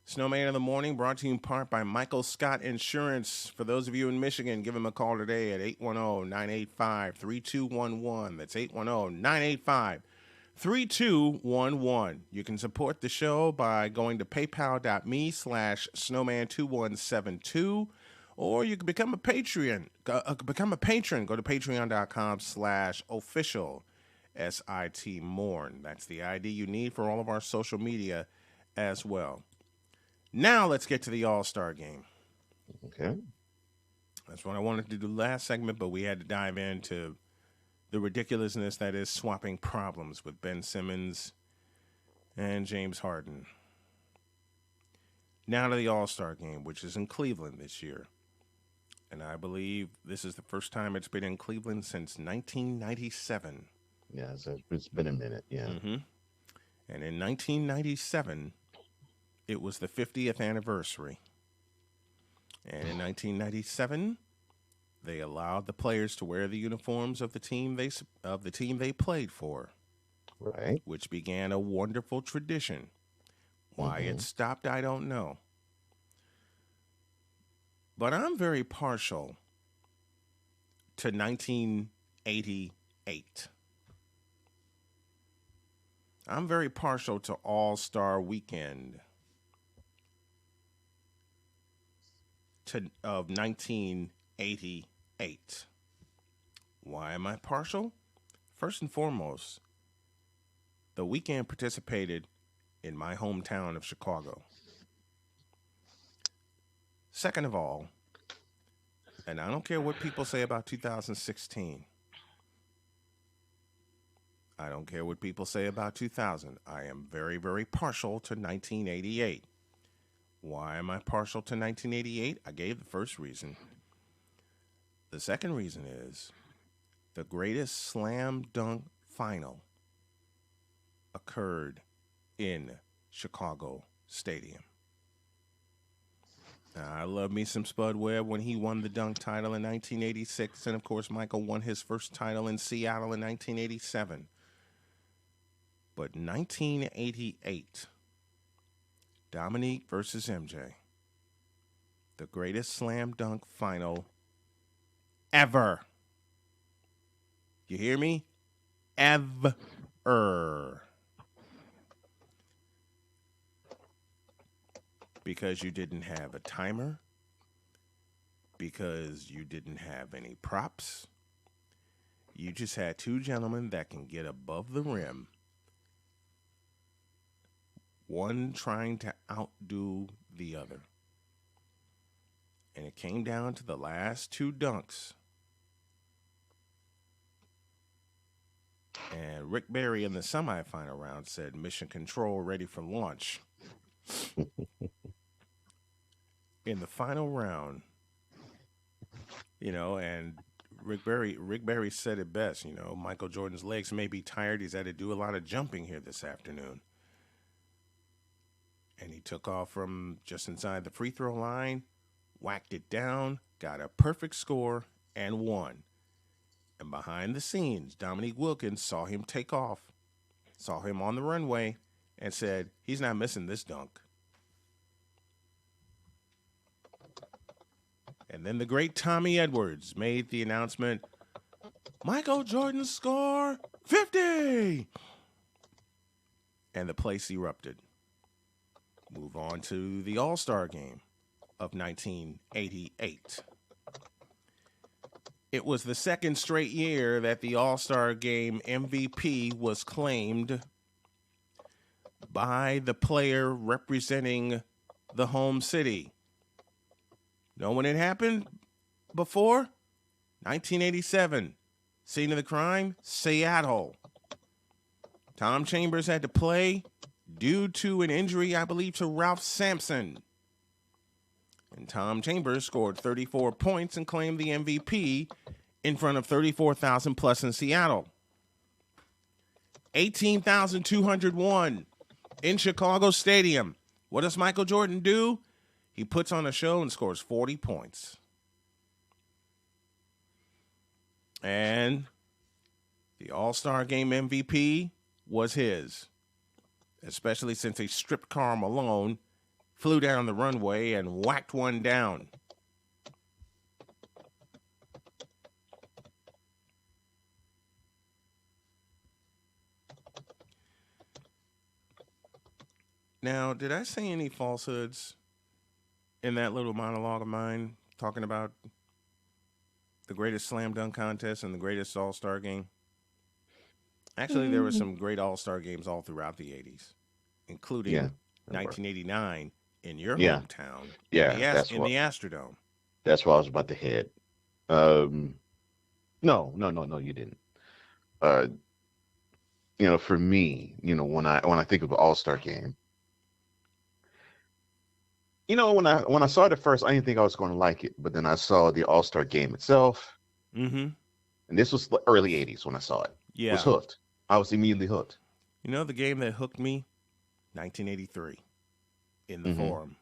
Snowman in the Morning brought to you in part by Michael Scott Insurance. For those of you in Michigan, give him a call today at 810-985-3211. That's 810-985-3211. You can support the show by going to paypal.me/snowman2172, or you can become a patron. Go to patreon.com/official SIT Morn. That's the ID you need for all of our social media as well. Now let's get to the All-Star game. Okay. That's what I wanted to do last segment, but we had to dive into the ridiculousness that is swapping problems with Ben Simmons and James Harden. Now to the All-Star game, which is in Cleveland this year. And I believe this is the first time it's been in Cleveland since 1997. Yeah, it's been a minute, yeah. Mm-hmm. And in 1997, it was the 50th anniversary. And in 1997, they allowed the players to wear the uniforms of the team they played for. Right. Which began a wonderful tradition. Why it stopped, I don't know. But I'm very partial to 1988. I'm very partial to All-Star Weekend of 1988. Why am I partial? First and foremost, the weekend participated in my hometown of Chicago. Second of all, and I don't care what people say about 2016. I don't care what people say about 2000. I am very, very partial to 1988. Why am I partial to 1988? I gave the first reason. The second reason is the greatest slam dunk final occurred in Chicago Stadium. Now, I love me some Spud Webb when he won the dunk title in 1986. And, of course, Michael won his first title in Seattle in 1987. But 1988, Dominique versus MJ, the greatest slam dunk final ever. You hear me? Ever. Because you didn't have a timer, because you didn't have any props. You just had two gentlemen that can get above the rim, one trying to outdo the other. And it came down to the last two dunks. And Rick Barry in the semifinal round said, "Mission control ready for launch." In the final round, and Rick Barry said it best, Michael Jordan's legs may be tired. He's had to do a lot of jumping here this afternoon. And he took off from just inside the free throw line, whacked it down, got a perfect score, and won. And behind the scenes, Dominique Wilkins saw him take off, saw him on the runway, and said, "He's not missing this dunk." And then the great Tommy Edwards made the announcement, "Michael Jordan score 50!" And the place erupted. Move on to the All-Star game of 1988. It was the second straight year that the All-Star Game MVP was claimed by the player representing the home city. Know when it happened before? 1987. Scene of the crime? Seattle. Tom Chambers had to play due to an injury, I believe, to Ralph Sampson. And Tom Chambers scored 34 points and claimed the MVP in front of 34,000 plus in Seattle. 18,201 in Chicago Stadium. What does Michael Jordan do? He puts on a show and scores 40 points. And the All-Star Game MVP was his, especially since he stripped Karl Malone, flew down the runway, and whacked one down. Now, did I say any falsehoods in that little monologue of mine talking about the greatest slam dunk contest and the greatest All-Star game? Actually, there were some great All-Star games all throughout the 80s, including 1989 in your hometown, in the Astrodome. That's where I was about to head. No, you didn't. For me, when I think of an All-Star game, when I saw it at first, I didn't think I was going to like it, but then I saw the All-Star game itself, and this was the early 80s when I saw it. Yeah. I was hooked. I was immediately hooked. The game that hooked me? 1983 in the Forum.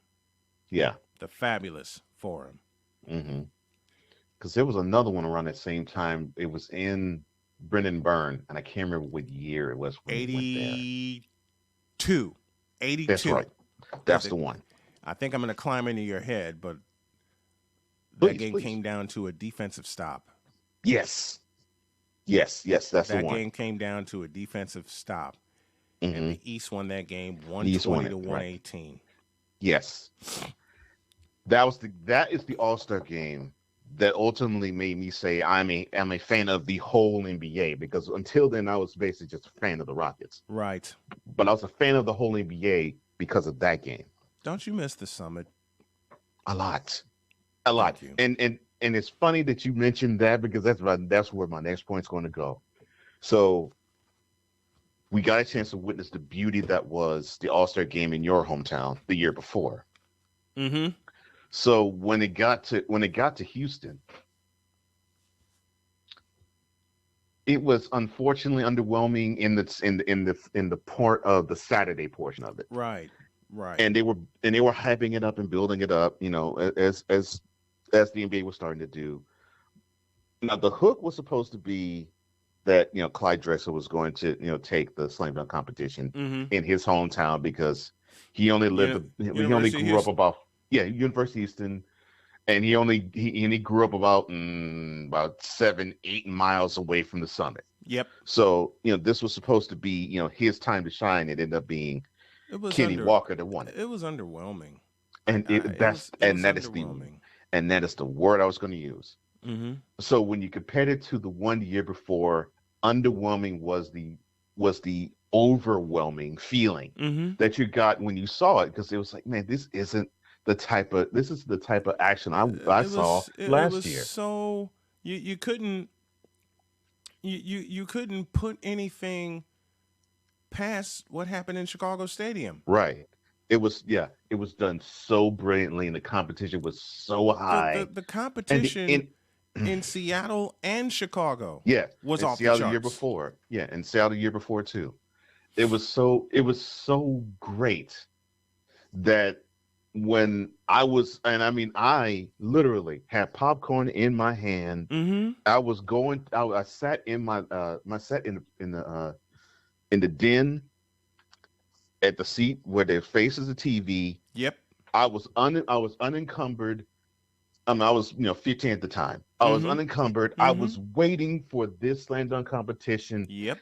Yeah. The fabulous Forum. Because there was another one around that same time. It was in Brendan Byrne, and I can't remember what year it was. 82. 82. That's right. That's the one. I think I'm going to climb into your head, but that game came down to a defensive stop. Yes, that's the one. That game came down to a defensive stop, and the East won that game 120 to 118. Right. Yes, that is the All-Star game that ultimately made me say I'm a fan of the whole NBA, because until then I was basically just a fan of the Rockets. Right. But I was a fan of the whole NBA because of that game. Don't you miss the Summit? A lot. And it's funny that you mentioned that, because that's where my next point's going to go. So we got a chance to witness the beauty that was the All-Star game in your hometown the year before. So when it got to Houston, it was unfortunately underwhelming in the part of the Saturday portion of it. Right. And they were hyping it up and building it up, as the NBA was starting to do. Now the hook was supposed to be that Clyde Drexler was going to take the slam dunk competition in his hometown, because he only grew up about University of Houston, and he grew up about 7-8 miles away from the summit. Yep. So this was supposed to be his time to shine. It ended up being It was Kenny Walker that won it. It was underwhelming. And It was underwhelming. that is the word I was going to use. Mm-hmm. So when you compared it to the one year before, underwhelming was the overwhelming feeling Mm-hmm. that you got when you saw it, because it was like, man, this is the type of action I saw last year. So you couldn't you couldn't put anything past what happened in Chicago Stadium. Right. It was done so brilliantly, and the competition was so high. The competition in Seattle and Chicago was off the charts. Seattle the year before. Yeah, and Seattle the year before too. It was so great that when I literally had popcorn in my hand. Mm-hmm. I sat in my set in the den at the seat where there faces the TV. Yep. I was unencumbered. I was 15 at the time. I was unencumbered. I was waiting for this slam dunk competition. Yep.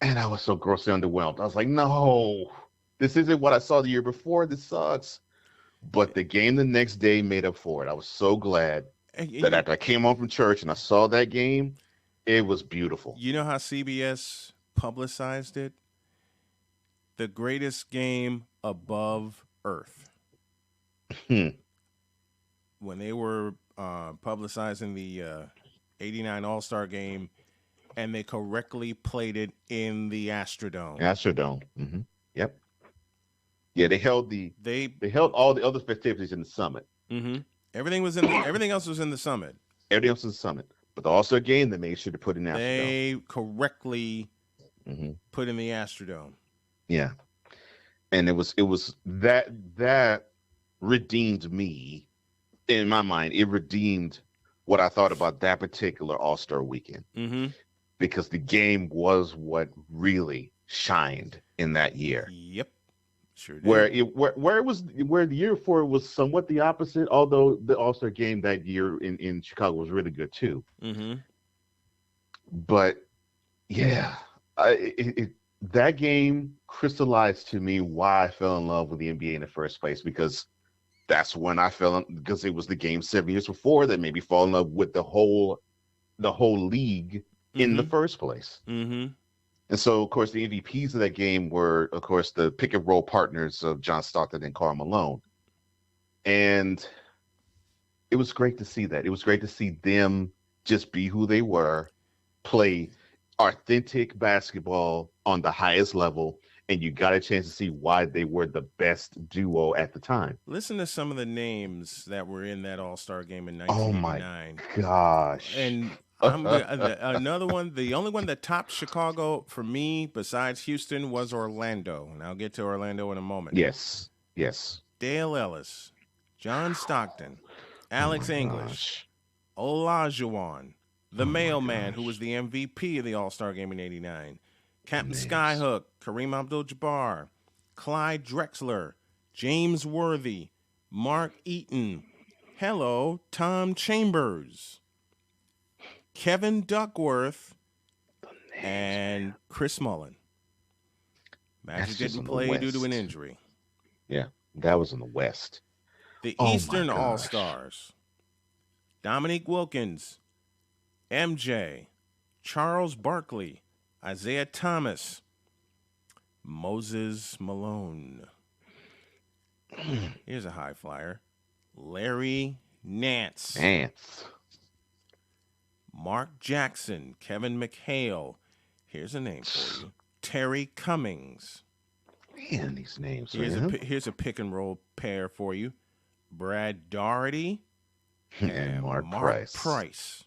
And I was so grossly underwhelmed. I was like, no, this isn't what I saw the year before. This sucks. But the game the next day made up for it. I was so glad that after I came home from church and I saw that game, it was beautiful. You know how CBS publicized it? The greatest game above Earth. When they were publicizing the 89 All-Star game, and they correctly played it in the Astrodome. Mm-hmm. Yep. Yeah, they held all the other festivities in the summit. Mm-hmm. Everything else was in the summit. Everything else was in the summit. But the All-Star game, they made sure to put in the Astrodome. They correctly put in the Astrodome. Yeah. And it was that redeemed me. In my mind, it redeemed what I thought about that particular All-Star weekend. Mm-hmm. Because the game was what really shined in that year. Yep. Sure did. Where the year before it was somewhat the opposite, although the All-Star game that year in Chicago was really good too. Mm-hmm. But yeah, that game crystallized to me why I fell in love with the NBA in the first place, because that's when I fell in, because it was the game 7 years before that made me fall in love with the whole league in the first place. Mm-hmm. And so, of course, the MVPs of that game were, of course, the pick and roll partners of John Stockton and Karl Malone. And it was great to see that. It was great to see them just be who they were, play authentic basketball on the highest level, and you got a chance to see why they were the best duo at the time. Listen to some of the names that were in that All-Star game in 1989. Oh, my gosh. And another one, the only one that topped Chicago for me besides Houston was Orlando. And I'll get to Orlando in a moment. Yes. Dale Ellis, John Stockton, Alex English, Olajuwon, the Mailman, who was the MVP of the All-Star game in 89, Captain Skyhook, Kareem Abdul-Jabbar, Clyde Drexler, James Worthy, Mark Eaton, Tom Chambers, Kevin Duckworth, and Chris Mullin. Magic didn't play due to an injury. Yeah, that was in the West. The Eastern All-Stars, Dominique Wilkins, MJ, Charles Barkley, Isaiah Thomas, Moses Malone. Here's a high flyer. Larry Nance. Mark Jackson, Kevin McHale. Here's a name for you. Terry Cummings. Man, these names. Here's a pick and roll pair for you. Brad Daugherty and Mark Price.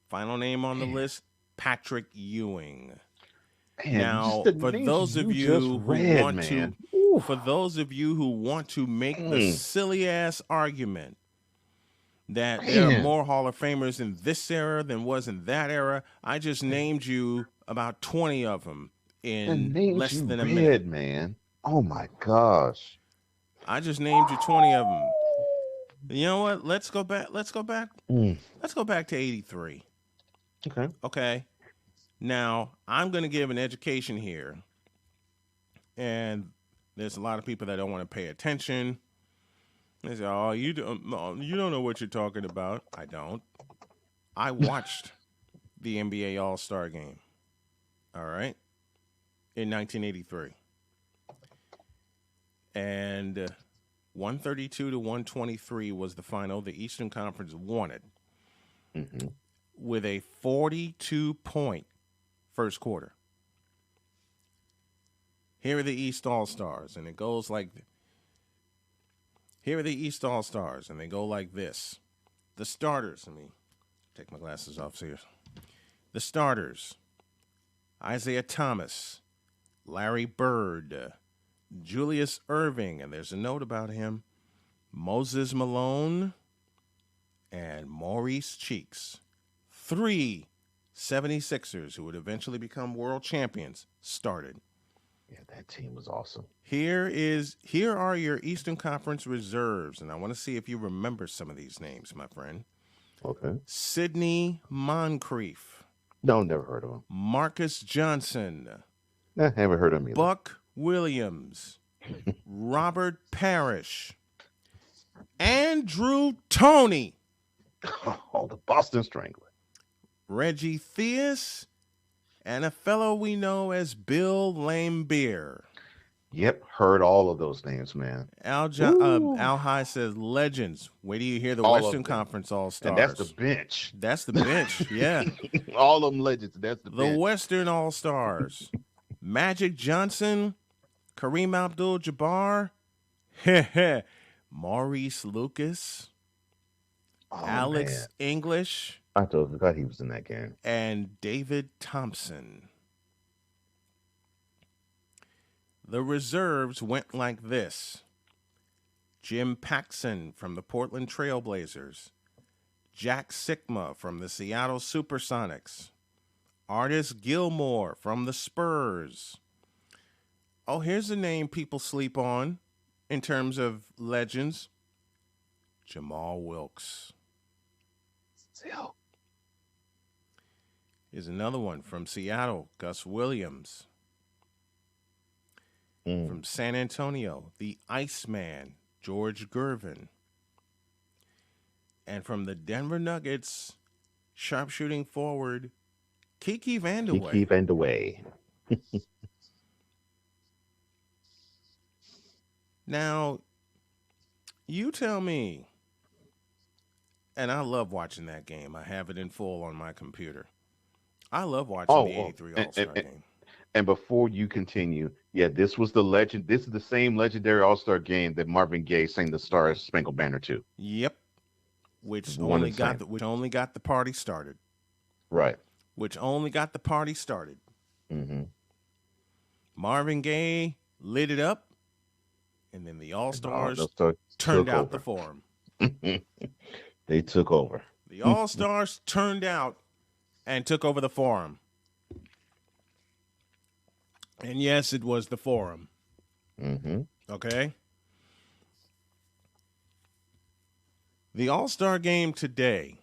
Final name on the list, Patrick Ewing. Man, now, for those of you who want to make the silly ass argument that there are more Hall of Famers in this era than was in that era, I just named you about 20 of them in less than a minute. Man. Oh my gosh. I just named you 20 of them. You know what? Let's go back. Let's go back. Mm, Let's go back to 83. okay. Okay. Now, I'm going to give an education here. And there's a lot of people that don't want to pay attention. They say, "Oh, you don't know what you're talking about." I don't. I watched the NBA All-Star game. All right, in 1983, and 132 to 123 was the final. The Eastern Conference won it Hmm. with a 42-point first quarter. Here are the East All-Stars, and it goes like. Here are the East All-Stars, and they go like this. The starters. Let me take my glasses off here. The starters: Isaiah Thomas, Larry Bird, Julius Irving, and there's a note about him, Moses Malone, and Maurice Cheeks. 3 76ers who would eventually become world champions started. Yeah, that team was awesome. Here are your Eastern Conference reserves, and I want to see if you remember some of these names, my friend. Okay. Sidney Moncrief, No, never heard of him. Marcus Johnson, Haven't heard of him either. Buck Williams, Robert Parrish, Andrew Toney, Oh, the Boston Strangler. Reggie Theus, and a fellow we know as Bill Laimbeer. Yep, heard all of those names, man. Al High says legends. Wait till you hear the All of Western them. Conference All Stars. And that's the bench. That's the bench, yeah. All of them legends. That's the The bench. Western All Stars. Magic Johnson, Kareem Abdul-Jabbar, Maurice Lucas, Oh, Alex man. English, I totally forgot he was in that game. and David Thompson. The reserves went like this: Jim Paxson from the Portland Trailblazers, Jack Sikma from the Seattle Supersonics, Artis Gilmore from the Spurs. Oh, here's a name people sleep on in terms of legends: Jamal Wilkes. Still. Here's another one from Seattle: Gus Williams. From San Antonio, the Iceman, George Gervin. And from the Denver Nuggets, sharpshooting forward, Kiki Vandeweghe. Kiki Vandeweghe. Now, you tell me, and I love watching that game. I have it in full on my computer. I love watching the 83 All-Star game. And before you continue, yeah, this was the legend. This is the same legendary All-Star game that Marvin Gaye sang the Star Spangled Banner to. Yep. Which One only and same. got the party started. Right. Which only got the party started. Mm-hmm. Marvin Gaye lit it up, and then the All-Stars turned took out over. the forum. They took over. The All-Stars turned out and took over the forum. And yes, it was the forum. Mm-hmm. Okay? The All-Star game today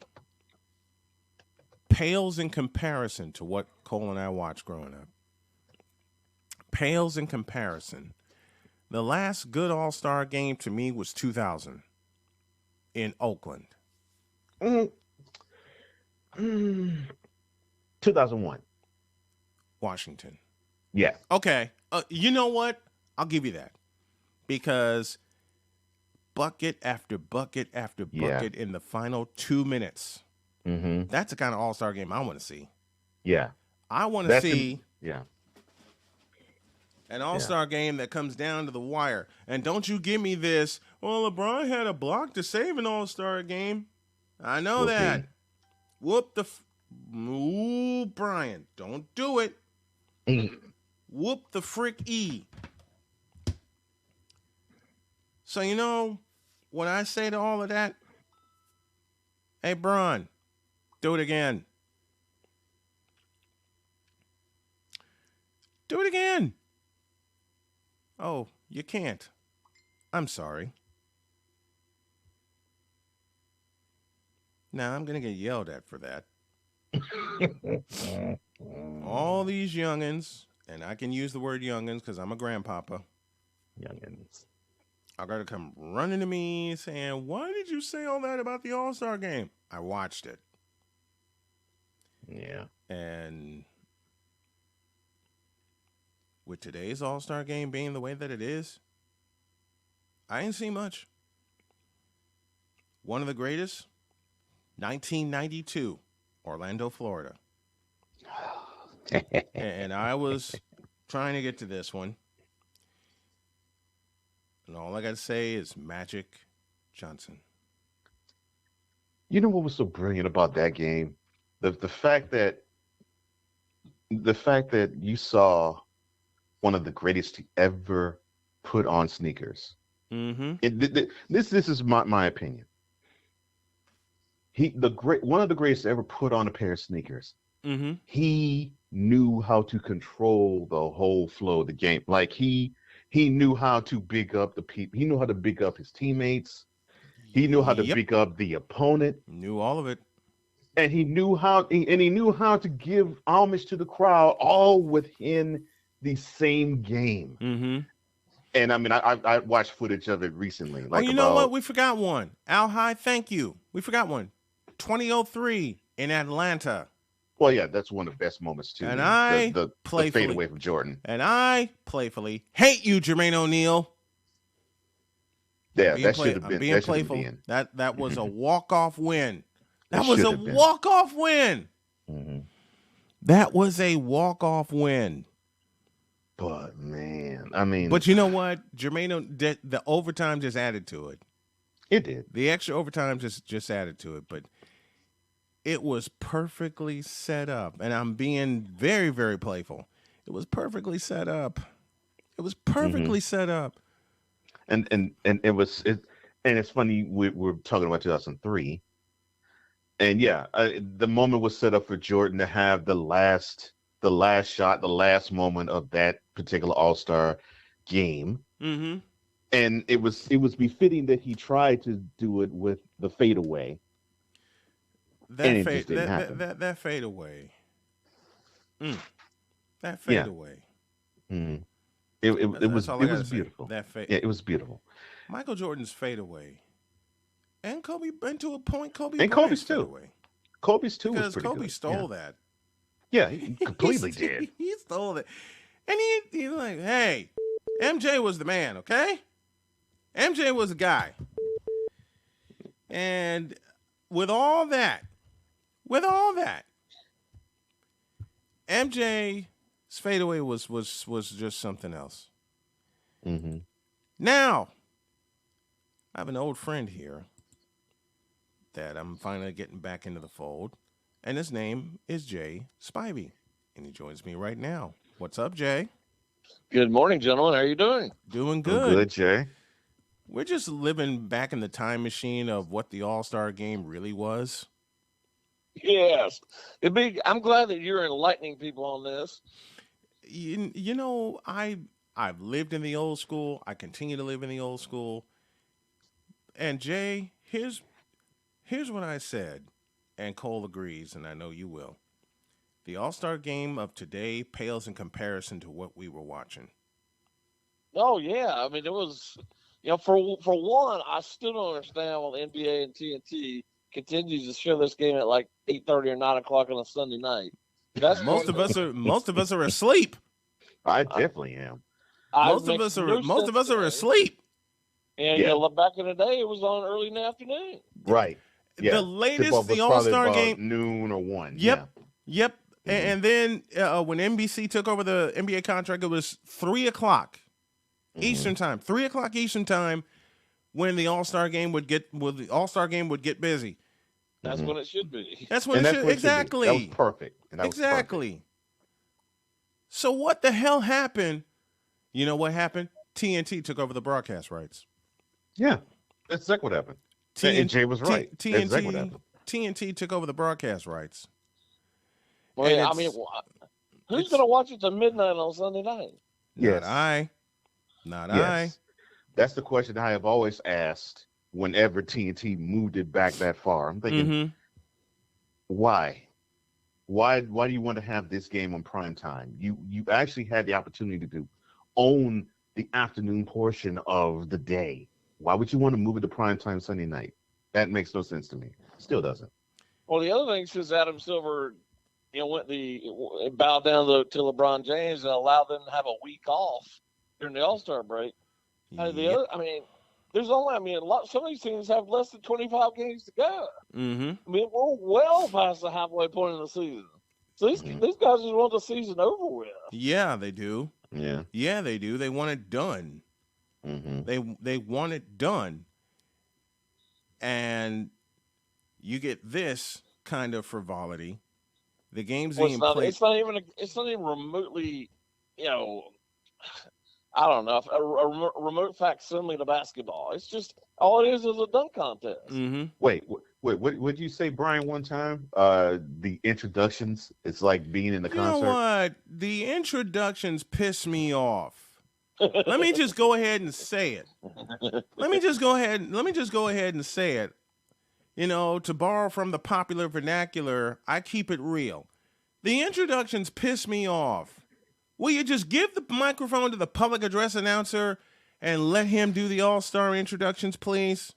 pales in comparison to what Cole and I watched growing up. Pales in comparison. The last good All-Star game to me was 2000 in Oakland. 2001. Washington. Yeah. Okay. You know what? I'll give you that. Because bucket after bucket after bucket in the final 2 minutes. Mm-hmm. That's the kind of All-Star game I want to see. Yeah. I want to see an All-Star game that comes down to the wire. And don't you give me this, well, LeBron had a block to save an All-Star game. I know that. Ooh, Brian, don't do it. Whoop the frick E. So, you know, when I say to all of that, hey, Bron, do it again. Do it again. Oh, you can't. I'm sorry. Now I'm gonna get yelled at for that. All these youngins, and I can use the word youngins because I'm a grandpapa. Youngins. I gotta come running to me saying, "Why did you say all that about the All-Star game?" I watched it, Yeah. and with today's All-Star game being the way that it is, I ain't seen much. One of the greatest, 1992, Orlando, Florida. And I was trying to get to this one. And all I got to say is Magic Johnson. You know what was so brilliant about that game? The fact that you saw one of the greatest to ever put on sneakers. Mm-hmm. This is my opinion. One of the greatest to ever put on a pair of sneakers. Mm-hmm. He knew how to control the whole flow of the game. Like he knew how to big up the people. He knew how to big up his teammates. He knew how to big up the opponent. Knew all of it. And he knew how to give homage to the crowd, all within the same game. Mm-hmm. And I mean, I watched footage of it recently. Like, you know what? We forgot one. Al High, thank you. We forgot one. 2003 in Atlanta. Well, yeah, that's one of the best moments too. And the fade away from Jordan. And I playfully hate you, Jermaine O'Neal. Yeah, that should have been. Being playful. That was a walk-off win. That was a walk-off win. Mm-hmm. That was a walk-off win. But man, I mean, but you know what? Jermaine, the overtime just added to it. It did. The extra overtime just added to it, but it was perfectly set up. And I'm being very, very playful. It was perfectly set up. It was perfectly set up. And it's funny we're talking about 2003. And yeah, the moment was set up for Jordan to have the last shot, the last moment of that particular All-Star game. Mm-hmm. And it was befitting that he tried to do it with the fadeaway. That fade away. That fade away. Mm. It was beautiful. It was beautiful. Michael Jordan's fadeaway. And Kobe, and to a point, Kobe and Kobe's too. Fadeaway. Kobe's too because was pretty Kobe good. stole that. Yeah, he completely did. He stole it, and he like, hey, MJ was the man, okay? MJ was the guy, and with all that, MJ's fadeaway was just something else. Mm-hmm. Now, I have an old friend here that I'm finally getting back into the fold, and his name is Jay Spivey, and he joins me right now. What's up, Jay? Good morning, gentlemen. How are you doing? Doing good. Good, Jay. We're just living back in the time machine of what the All-Star game really was. Yes. I'm glad that you're enlightening people on this. You know, I've lived in the old school. I continue to live in the old school. And Jay, here's what I said, and Cole agrees, and I know you will. The All-Star game of today pales in comparison to what we were watching. Oh yeah, I mean it was, for one, I still don't understand why the NBA and TNT continues to show this game at like 8:30 or 9 o'clock on a Sunday night. That's most of us are asleep. I definitely am. Most of us are asleep. And back in the day, it was on early in the afternoon. Right. Yeah. The latest the All-Star game, noon or 1. Yep. Yeah. Yep. Mm-hmm. And then when NBC took over the NBA contract, it was 3 o'clock Eastern time. 3 o'clock Eastern time when the All-Star game would get busy. That's when it should be. That's when it should. Exactly. That was perfect. Exactly. So what the hell happened? You know what happened? TNT took over the broadcast rights. Yeah, that's exactly what happened. And Jay was right. TNT took over the broadcast rights. Well, yeah, I mean, who's going to watch it to midnight on Sunday night? Not I. That's the question I have always asked whenever TNT moved it back that far. I'm thinking, Why? Why do you want to have this game on prime time? You actually had the opportunity to own the afternoon portion of the day. Why would you want to move it to prime time Sunday night? That makes no sense to me. Still doesn't. Well, the other thing since Adam Silver, bowed down to LeBron James and allowed them to have a week off during the All-Star break. Yep. There's only some of these teams have less than 25 games to go. Mm-hmm. I mean, we're well past the halfway point of the season. So these guys just want the season over with. Yeah, they do. Yeah, they do. They want it done. Mm-hmm. They want it done, and you get this kind of frivolity. The game's being played. It's not even remotely, I don't know, a remote facsimile to basketball. It's just all it is a dunk contest. Mm-hmm. Wait, what did you say, Brian? One time, the introductions. It's like being in the concert. You know what? The introductions piss me off. Let me just go ahead and say it. Let me just go ahead and say it. To borrow from the popular vernacular, I keep it real. The introductions piss me off. Will you just give the microphone to the public address announcer and let him do the all-star introductions, please?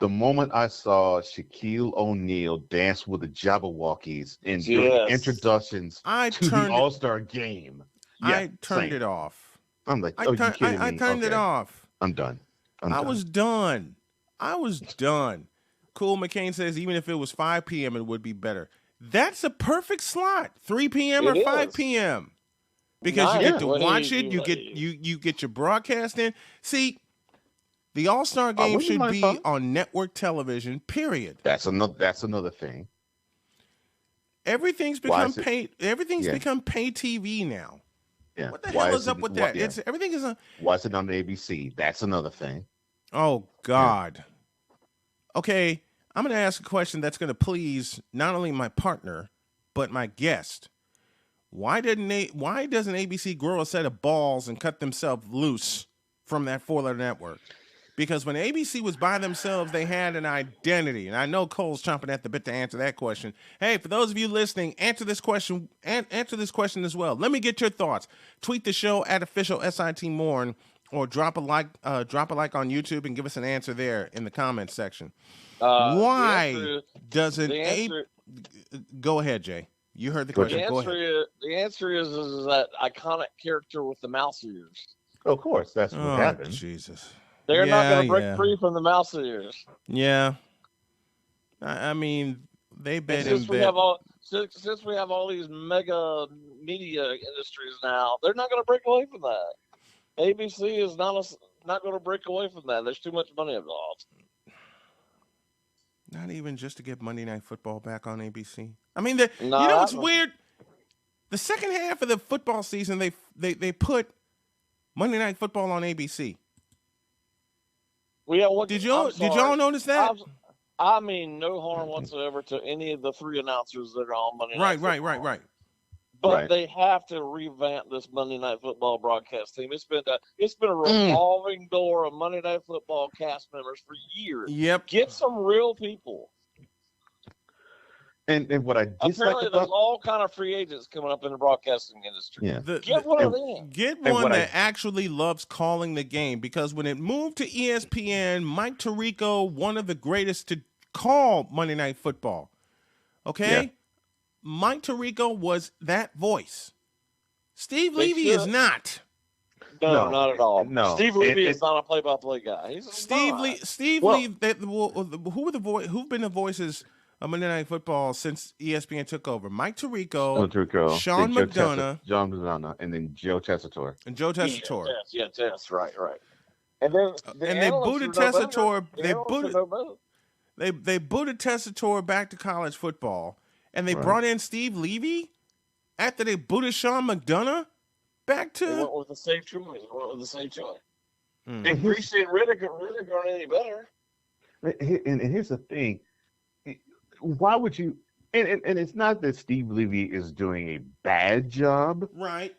The moment I saw Shaquille O'Neal dance with the Jabberwockies in the introductions to the All-Star game, I turned it off. I'm like, I turned it off. I'm done. I was done. Cool McCain says even if it was 5 p.m., it would be better. That's a perfect slot, 3 p.m. or 5 p.m. Because you get to watch it, you get your broadcast in. See, the All-Star game should be on network television, period. That's another thing. Everything's become pay TV now. Yeah. What the hell is up with that? Yeah. Everything is on. Why is it on the ABC? That's another thing. Oh God. Yeah. Okay, I'm going to ask a question that's going to please not only my partner but my guest. Why doesn't ABC grow a set of balls and cut themselves loose from that 4-letter network? Because when ABC was by themselves, they had an identity. And I know Cole's chomping at the bit to answer that question. Hey, for those of you listening, answer this question as well. Let me get your thoughts. Tweet the show at official SIT Morn or drop a like on YouTube and give us an answer there in the comments section. Why doesn't Go ahead, Jay. You heard the question. Go ahead. The answer is that iconic character with the mouse ears. Of course, that's what happened. Jesus. They're not going to break free from the mouse ears. Yeah. I mean, they bet since we have all these mega media industries now, they're not going to break away from that. ABC is not going to break away from that. There's too much money involved. Not even just to get Monday Night Football back on ABC. I mean, what's weird? The second half of the football season, they put Monday Night Football on ABC. Did y'all notice that? I mean, no harm whatsoever to any of the 3 announcers that are on Monday Night Football. Right. But they have to revamp this Monday Night Football broadcast team. It's been a revolving door of Monday Night Football cast members for years. Yep. Get some real people. And what I dislike apparently there's all kind of free agents coming up in the broadcasting industry. Yeah. Get one of them. Get one that actually loves calling the game, because when it moved to ESPN, Mike Tirico, one of the greatest to call Monday Night Football. Okay? Yeah. Mike Tirico was that voice. Steve Levy is not. No, not at all. No. Steve Levy is not a play-by-play guy. Steve Levy, who've been the voices of Monday Night Football since ESPN took over? Mike Tirico, Sean McDonough, and then Joe Tessitore. Yes, right. And then they booted Tessitore. They booted Tessitore back to college football, and they brought in Steve Levy after they booted Sean McDonough back to. They went with the safe choice. And Greasy and Riddick aren't any better. And here's the thing. Why would you? And it's not that Steve Levy is doing a bad job, right?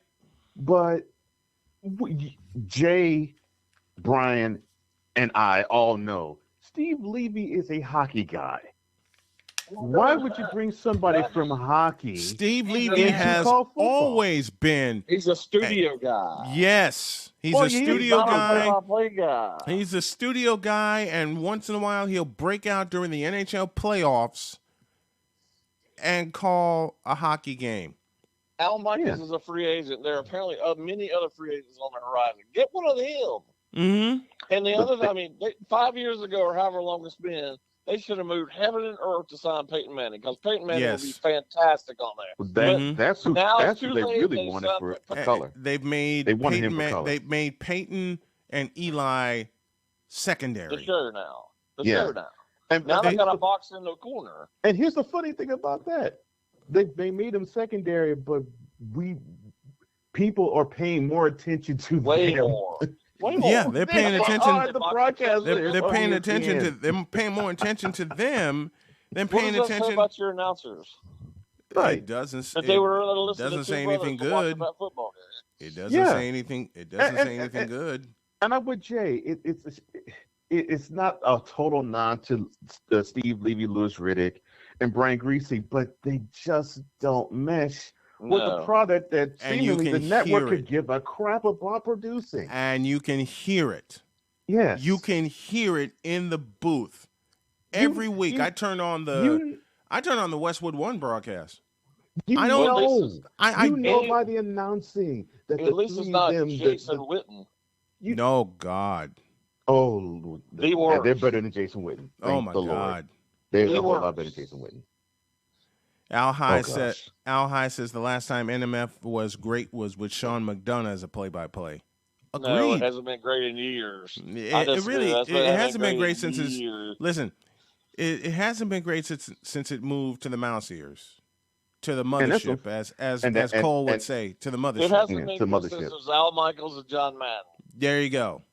But Jay, Brian, and I all know Steve Levy is a hockey guy. Why would you bring somebody from hockey? Steve He's Levy an has call football? always been. He's a studio guy. Yes, he's Well, a he is. studio He's not a guy. play-by-play guy. He's a studio guy, and once in a while he'll break out during the NHL playoffs and call a hockey game. Al Michaels Yeah. is a free agent. There are apparently many other free agents on the horizon. Get one of them. Mm-hmm. And the other, 5 years ago or however long it's been, they should have moved heaven and earth to sign Peyton Manning because Peyton Manning would be fantastic on there. Well, Mhm. That's who. Now That's it's who too they late. really They wanted signed for color. They wanted him for color. They made Peyton and Eli The secondary. show now. Yeah. Show now. And Now they and got a box in the corner. here's the funny thing about that: they made him secondary, but people are paying more attention to Way them. more. Way more. Yeah, they're paying attention. The broadcast. They're paying attention to them. Paying more attention to them than What paying does that say attention. about your announcers? Right. It doesn't. That they were listening doesn't to say two brothers anything to watch good. that football game. It doesn't Yeah. say anything. It doesn't say anything and- good. And I'm with Jay. It's not a total nod to Steve Levy, Louis Riddick, and Brian Greasy, but they just don't mesh with the No. product that And you seemingly the can network hear could it. give a crap about producing. And you can hear it. Yes. You can hear it in the booth every week. I turn on the Westwood One broadcast. I don't know. I You know by the announcing that At the least it's three not of them. Jason Witten. no God. The yeah, worst. they're better than Jason Witten. Oh Thank my the Lord. God. They're The a whole lot worst. better than Jason Witten. Al High gosh. says the last time NMF was great was with Sean McDonough as a play-by-play. Agreed. No, it hasn't been great in years. It really it hasn't been great since in it's years. listen. It hasn't been great since it moved to the mouse ears, to the And that's mothership, as and that- Cole would and- say, to the It mothership. hasn't Yeah, been to good mothership. since it was Al Michaels and John Madden. There you go.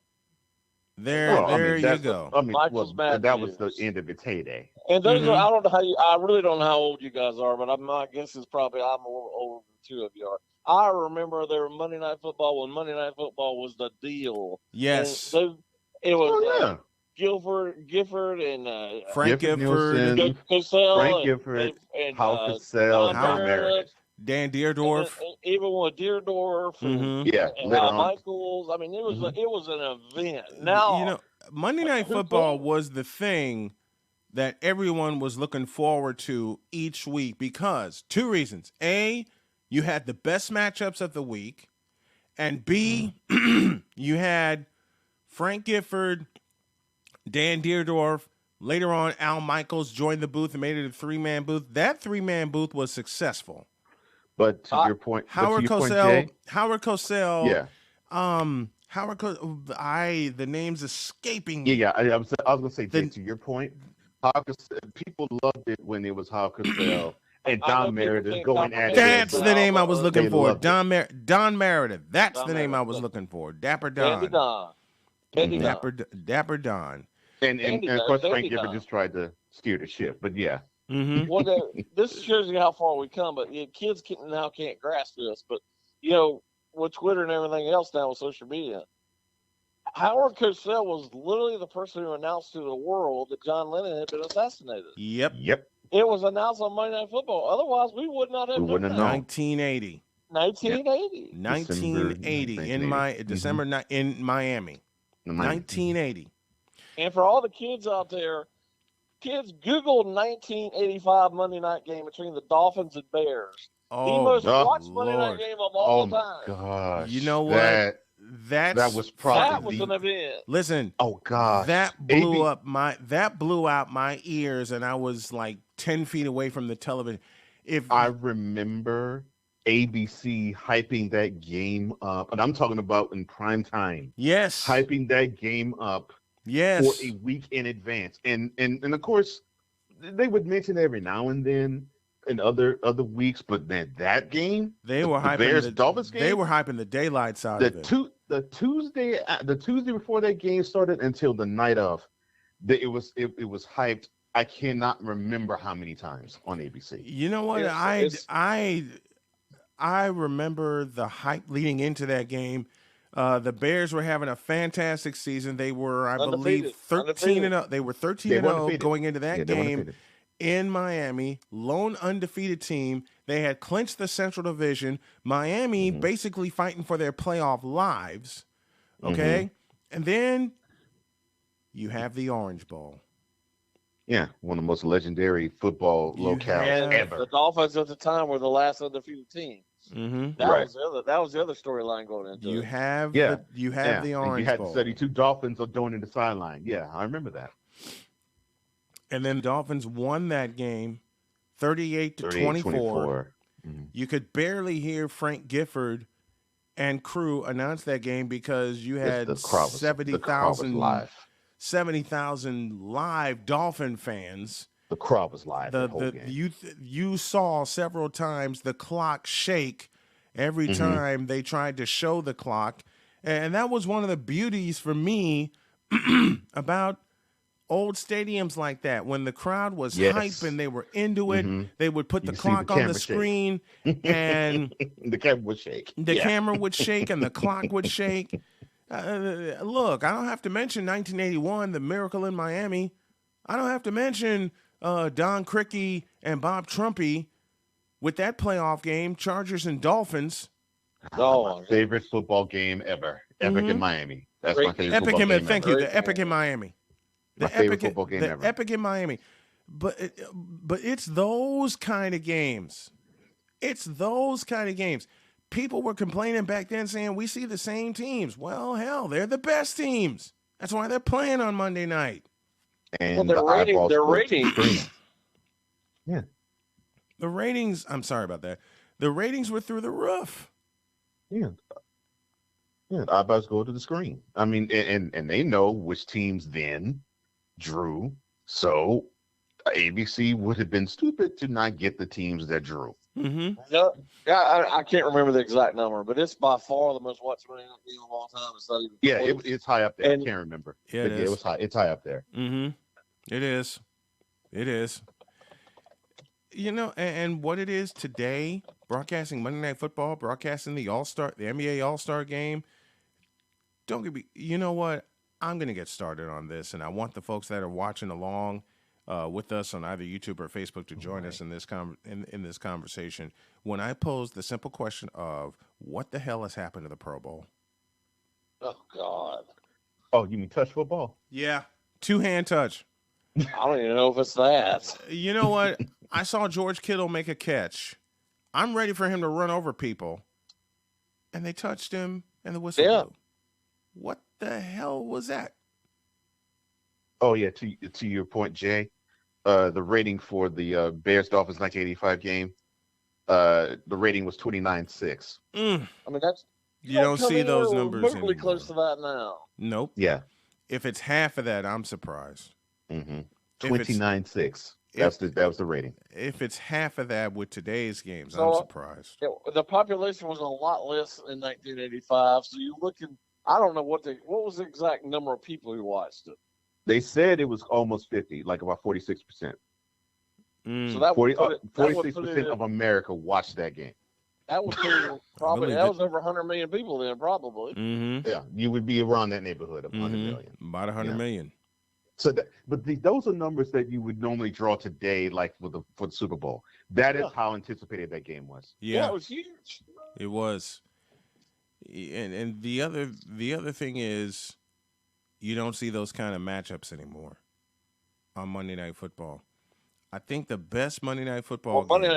There Well, you that's go. Michael's bad that was the news. end of its heyday. And those Mhm. are, I don't know I really don't know how old you guys are, but my guess is probably I'm more older than two of you are. I remember there was Monday Night Football when Monday Night Football was the deal. Yes. And it was Oh yeah. Gifford and Frank Gifford, Nielsen, Cosell Frank and, Gifford, and Hal Don Cassell, and Hal Don Meredith, Merritt. Dan and Deerdorf. even with Deerdorf and, Mhm. Yeah, and later Al on. Michaels. I mean, it was an event. Now Mm-hmm. You know, Monday Night who Football cares? was the thing that everyone was looking forward to each week because two reasons. A, you had the best matchups of the week, and B, you had Frank Gifford, Dan Deerdorf, later on Al Michaels joined the booth and made it a three-man booth. That three-man booth was successful. But to your point, Howard Jay, Cosell, yeah, the name's escaping yeah, me. yeah. I was gonna say, Jay, The- to your point, people loved it when it was Hal Cassell and I know Don people Meredith can't going at it. That's but the name I was they looking for. loved it. Don Meredith. That's Don the name I Meredith. was looking for. Dapper Dandy Don. Don. Dandy Don. Dapper Don. And Andy of course, does, Frank Andy Gifford does. just tried to steer the ship. But yeah, Mm-hmm. Well, this shows you how far we come. But kids can't grasp this. But with Twitter and everything else now with social media, Howard Cosell was literally the person who announced to the world that John Lennon had been assassinated. Yep. It was announced on Monday Night Football. Otherwise, we would not have We done wouldn't that. have known. 1980. 1980. 1980 in my December in Miami. 1980. And for all the kids out there, kids, Google 1985 Monday night game between the Dolphins and Bears. The Oh, most oh, watched Monday night Lord. game of all Oh my time. gosh! You know what? That That was That probably was an event. Listen, oh gosh! that blew out my ears, and I was like 10 feet away from the television. If I remember ABC hyping that game up, and I'm talking about in prime time, yes, hyping that game up yes, for a week in advance, and of course they would mention every now and then in other weeks, but man, that game, they were the hyping Bears the Dolphins game, They were hyping the daylights out of it. the Tuesday before that game started until the night of, it was hyped. I cannot remember how many times on ABC. You know what? I remember the hype leading into that game. The Bears were having a fantastic season. They were, I believe, Undefeated. 13-0. They were 13-0 undefeated. going into that Yeah, they were game. undefeated. in Miami, lone undefeated team. They had clinched the Central Division. Miami basically fighting for their playoff lives. Okay? And then you have the Orange Bowl. Yeah, one of the most legendary football You locales have- ever. The Dolphins at the time were the last undefeated team. That Right. was the other storyline going into You it. have Yeah. the And Orange you had Bowl. the 32 Dolphins are doing in the sideline. Yeah, I remember that. And then the Dolphins won that game 38 to 24. You could barely hear Frank Gifford and crew announce that game because you had The crowd was 70,000 live. 70,000 live Dolphin fans. The crowd was live the whole game. You saw several times the clock shake every time they tried to show the clock. And that was one of the beauties for me about old stadiums like that. When the crowd was hype and they were into it, they would put the clock on the screen and the camera would shake. The camera would shake and the clock would shake. Look, I don't have to mention 1981, the Miracle in Miami. I don't have to mention Don Criqui and Bob Trumpy with that playoff game, Chargers and Dolphins. My favorite football game ever. Epic in Miami. That's my favorite football game ever. Thank you. The Epic in Miami. My favorite football game ever. Epic in Miami. But it's those kind of games. It's those kind of games. People were complaining back then saying we see the same teams. Well, hell, they're the best teams. That's why they're playing on Monday night. And their ratings. Yeah. The ratings, I'm sorry about that. The ratings were through the roof. Yeah. Yeah, eyeballs go to the screen. I mean, and they know which teams then drew. So ABC would have been stupid to not get the teams that drew. Yeah, I can't remember the exact number, but it's by far the most watched game of all time. It's not even it's high up there. And, I can't remember. Yeah, it was high. It's high up there. It is. It is. You know, and what it is today, broadcasting Monday Night Football, broadcasting the NBA All-Star game. Don't get me. You know what? I'm going to get started on this, and I want the folks that are watching along with us on either YouTube or Facebook to join us in this in this conversation. When I pose the simple question of what the hell has happened to the Pro Bowl? Oh God! Oh, you mean touch football? Yeah, two-hand touch. I don't even know if it's that. You know what? I saw George Kittle make a catch. I'm ready for him to run over people, and they touched him, and the whistle blew. What the hell was that? Oh yeah, to your point, Jay. The rating for the Bears Dolphins 1985 game, the rating was 29.6. I mean, that's you don't see those numbers remotely anymore. close to that now. Nope. Yeah. If it's half of that, I'm surprised. 29.6. That was the rating. If it's half of that with today's games, I'm surprised. The population was a lot less in 1985, so you're looking. I don't know what was the exact number of people who watched it. They said it was almost 50, like about 46%. So that 46% of America watched that game. That was probably that was over 100 million people then, probably. Yeah, you would be around that neighborhood of 100 million. About 100 million. So, those are numbers that you would normally draw today, like for the Super Bowl. That is how anticipated that game was. Yeah, it was huge. It was. And the other thing is, you don't see those kind of matchups anymore on Monday Night Football. I think the best Monday Night Football. The Monday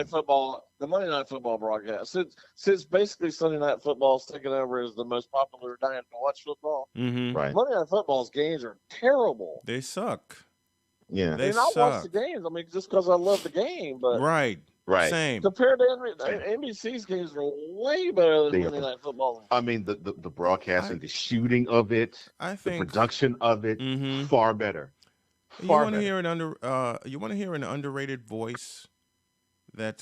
Night Football broadcast since basically Sunday Night Football's taken over as the most popular time to watch football. Right. Monday Night Football's games are terrible. They suck. Yeah, I watch the games. I mean, just because I love the game, but right. Same. Compared to NBC's games are way better than Monday Night Football. I mean, the broadcasting, the shooting of it, the production of it, far better. You want to hear an underrated voice that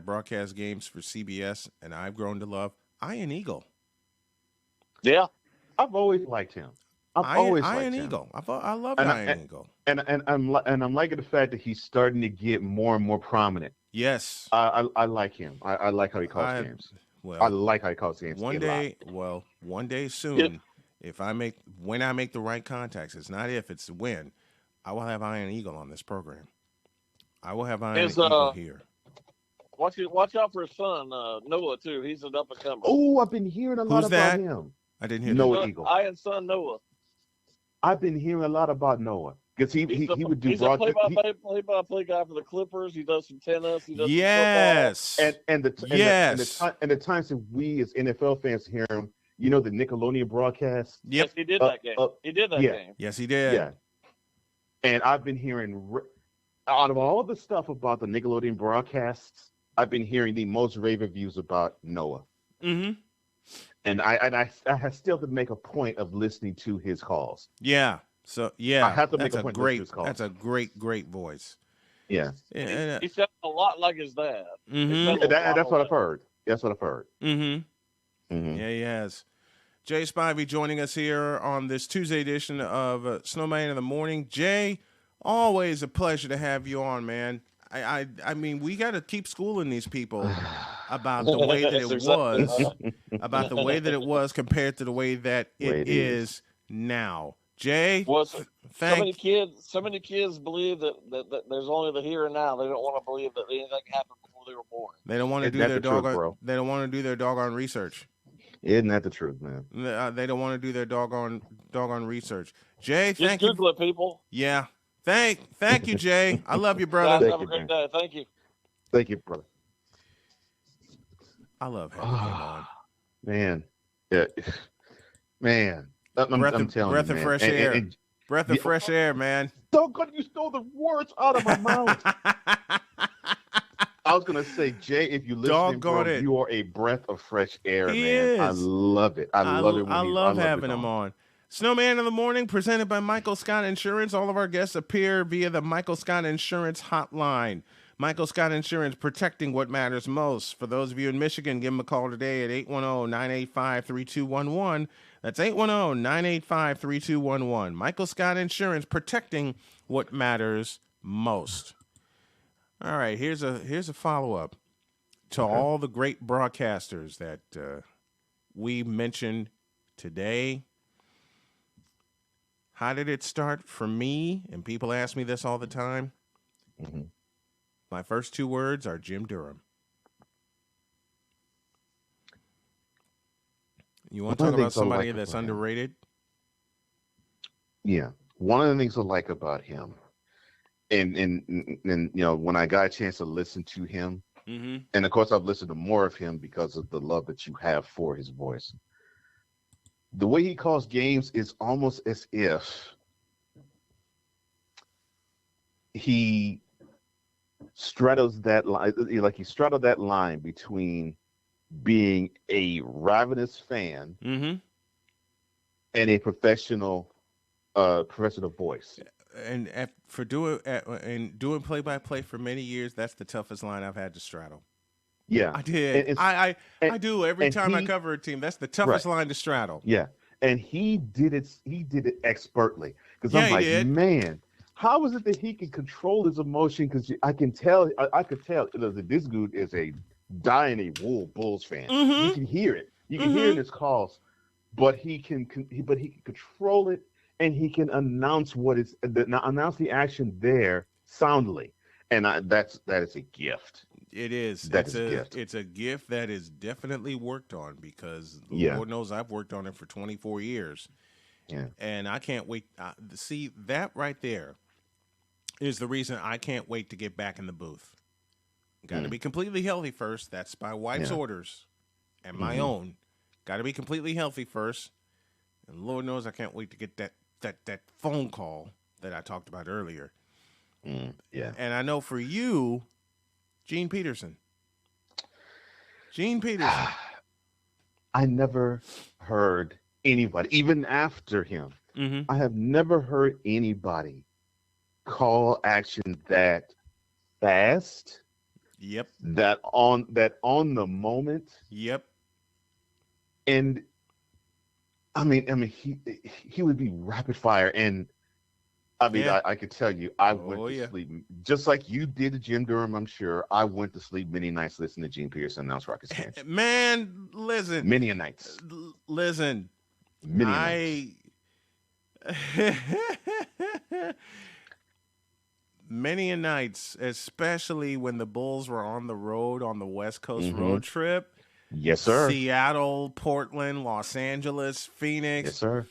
broadcasts games for CBS, and I've grown to love? Ian Eagle. Yeah, I've always liked him. Ian Eagle. I love Ian Eagle. And I'm liking the fact that he's starting to get more and more prominent. Yes. I like him. I like how he calls games. Well, I like how he calls games. One day soon, when I make the right contacts, it's not if, it's when, I will have Ian Eagle on this program. I will have Iron His, Eagle here. watch out for his son, Noah, too. He's an up and comer. Oh, I've been hearing a lot Who's about that? him. I didn't hear Noah that. Eagle. Iron's son, Noah. I've been hearing a lot about Noah because he would do He's a play-by-play guy for the Clippers. He does some tennis. He does Yes. some football. and the times that we as NFL fans hear him, the Nickelodeon broadcast. Yep. Yes, he did that game. He did that game. Yes, he did. Yeah. And I've been hearing, out of all the stuff about the Nickelodeon broadcasts, I've been hearing the most rave reviews about Noah. Mm-hmm. And I have still to make a point of listening to his calls. Yeah. So yeah, I have to make that's a point great. of his calls. That's a great voice. Yeah. He sounds a lot like his dad. Mm-hmm. That's what I've heard. That's what I've heard. Mm-hmm. Mm-hmm. Yeah, he has. Jay Spivey joining us here on this Tuesday edition of Snowman in the Morning. Jay, always a pleasure to have you on, man. I mean, we got to keep schooling these people about the way that it about the way that it was compared to the way that it is now. Jay, so many kids believe that there's only the here and now. They don't want to believe that anything happened before they were born. They don't want to do their doggone. They don't want to do their doggone research. Isn't that the truth, man? They don't want to do their doggone research. Jay, thank you. Just Google it, people. Yeah. Thank you, Jay. I love you, brother. Have a great day. Thank you. Thank you, brother. I love having him on. Man. Yeah. Man. I'm telling you, breath of fresh air. Breath of fresh air, man. You stole the words out of my mouth. I was gonna say, Jay, if you listen, bro, you are a breath of fresh air, man. I love it. I love it. I love having him on. Snowman in the Morning, presented by Michael Scott Insurance. All of our guests appear via the Michael Scott Insurance hotline. Michael Scott Insurance, protecting what matters most. For those of you in Michigan, give them a call today at 810-985-3211. That's 810-985-3211. Michael Scott Insurance, protecting what matters most. All right, here's a follow-up to all the great broadcasters that we mentioned today. How did it start for me? And people ask me this all the time. Mm-hmm. My first two words are Jim Durham. You want to talk about somebody that's underrated? Yeah. One of the things I like about him, and when I got a chance to listen to him, and of course I've listened to more of him because of the love that you have for his voice. The way he calls games is almost as if he straddles that line, like he straddled that line between being a ravenous fan and a professional voice. And doing play-by-play for many years, that's the toughest line I've had to straddle. Yeah, I did. I do every time I cover a team. That's the toughest line to straddle. Yeah, and he did it. He did it expertly. Because I'm like, man, how is it that he can control his emotion? Because I could tell that this dude is a dying-a-wool Bulls fan. You can hear it. You can hear it in his calls, but he can control it, and he can announce the action there soundly, and that is a gift. It is. It's a gift that is definitely worked on because Lord knows I've worked on it for 24 years. Yeah. And I can't wait. See, that right there is the reason I can't wait to get back in the booth. Got to be completely healthy first. That's my wife's orders and my own. Got to be completely healthy first. And Lord knows I can't wait to get that phone call that I talked about earlier. Yeah. And I know for you, Gene Peterson. I never heard anybody, even after him, I have never heard anybody call action that fast. Yep. That on the moment. Yep. And I mean, he would be rapid fire, and I mean, I could tell you, I went to sleep just like you did, Jim Durham. I'm sure I went to sleep many nights listening to Gene Peterson announce Rockets games. Man, listen, many a nights. Listen, many a nights, especially when the Bulls were on the road on the West Coast road trip. Yes, sir. Seattle, Portland, Los Angeles, Phoenix. Yes, sir.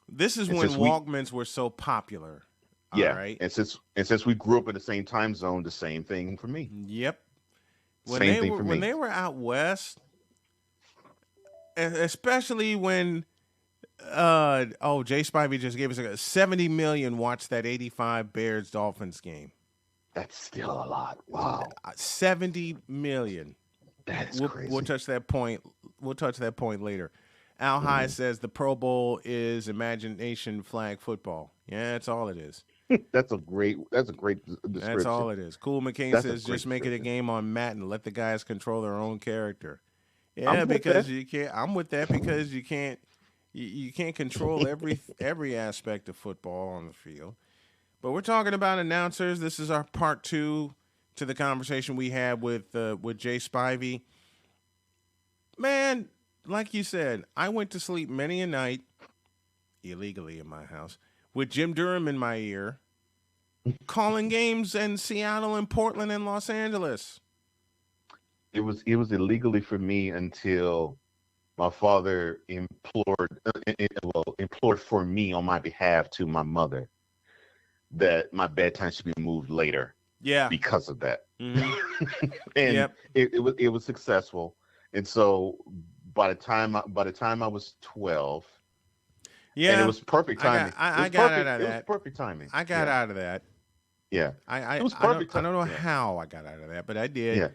This is And when since Walkmans were so popular. Yeah. All right. And since we grew up in the same time zone, the same thing for me. Yep. When they were out west, especially when Jay Spivey just gave us 70 million watched that 85 Bears Dolphins game. That's still a lot. Wow. 70 million. That's crazy. We'll touch that point. We'll touch that point later. Al High says the Pro Bowl is imagination flag football. Yeah, that's all it is. That's a great description. That's all it is. Cool McCain says just make it a game on Madden. Let the guys control their own character. Yeah, because you can't. I'm with that because you can't. You can't control every aspect of football on the field. But we're talking about announcers. This is our part 2 to the conversation we had with Jay Spivey. Man, like you said, I went to sleep many a night illegally in my house with Jim Durham in my ear, calling games in Seattle and Portland and Los Angeles. It was illegally for me until my father implored for me on my behalf to my mother that my bedtime should be moved later. Yeah, because of that. Mm-hmm. And it was successful. And so by the time I was 12. Yeah, and it was perfect timing. I got out of that. It was perfect timing. I got out of that. Yeah. It was perfect timing. I don't know how I got out of that, but I did. Yeah.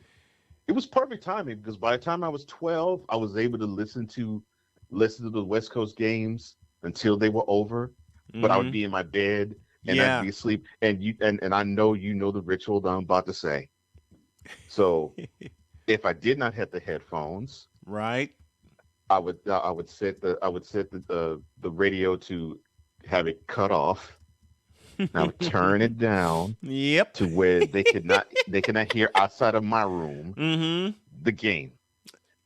It was perfect timing because by the time I was 12, I was able to listen to the West Coast games until they were over. Mm-hmm. But I would be in my bed and I'd be asleep. And I know you know the ritual that I'm about to say. So if I did not have the headphones, right, I would set the radio to have it cut off. And I would turn it down. Yep. To where they cannot hear outside of my room the game.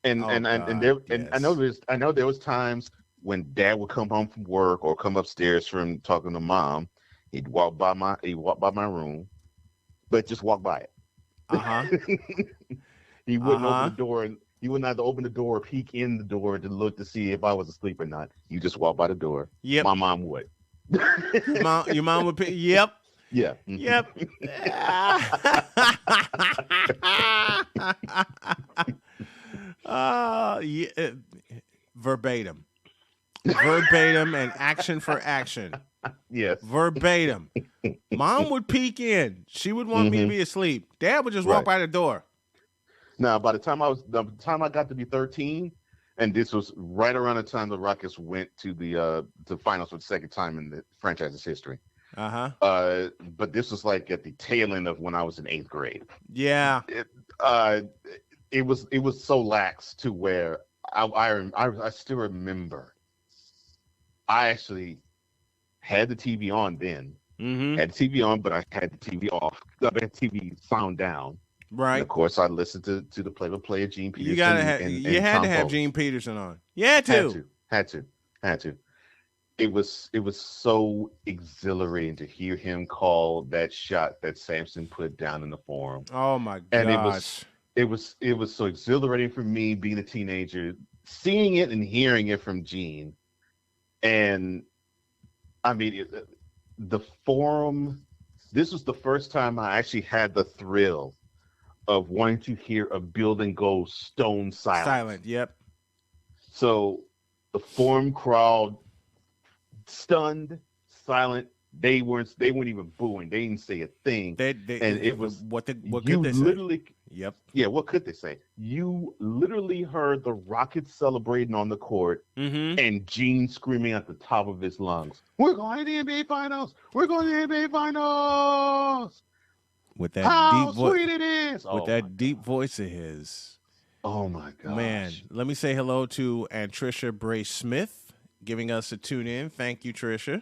And I know there was times when Dad would come home from work or come upstairs from talking to Mom. He'd walk by my room, but just walk by it. He wouldn't open the door, and he wouldn't either open the door or peek in the door to look to see if I was asleep or not. You just walk by the door. Yep. My mom would. Your mom would pick. Yep. Yeah. Yep. Yeah. Verbatim and action for action. Yes. Verbatim. Mom would peek in. She would want me to be asleep. Dad would just walk by the door. Now, by the time I got to be 13, and this was right around the time the Rockets went to the finals for the second time in the franchise's history. But this was like at the tail end of when I was in 8th grade. Yeah. It was so lax to where I still remember. I actually had the TV on then. Had the TV on, but I had the TV off. I had the TV sound down. Right. And of course, I listened to the play-by-play of Gene Peterson. You had to have Gene Peterson on. You had to. Had to. It was so exhilarating to hear him call that shot that Sampson put down in the forum. Oh my gosh. And it was so exhilarating for me being a teenager, seeing it and hearing it from Gene. And I mean, the forum, this was the first time I actually had the thrill of wanting to hear a building go stone silent. Yep. So the forum crowd, stunned, silent. They weren't even booing. They didn't say a thing. It was what could they say? Yep. Yeah, what could they say? You literally heard the Rockets celebrating on the court and Gene screaming at the top of his lungs, "We're going to the NBA Finals! We're going to the NBA Finals!" With that How deep sweet it is! With that deep voice of his. Oh my gosh. Man, let me say hello to Tricia Bray Smith giving us a tune in. Thank you, Tricia.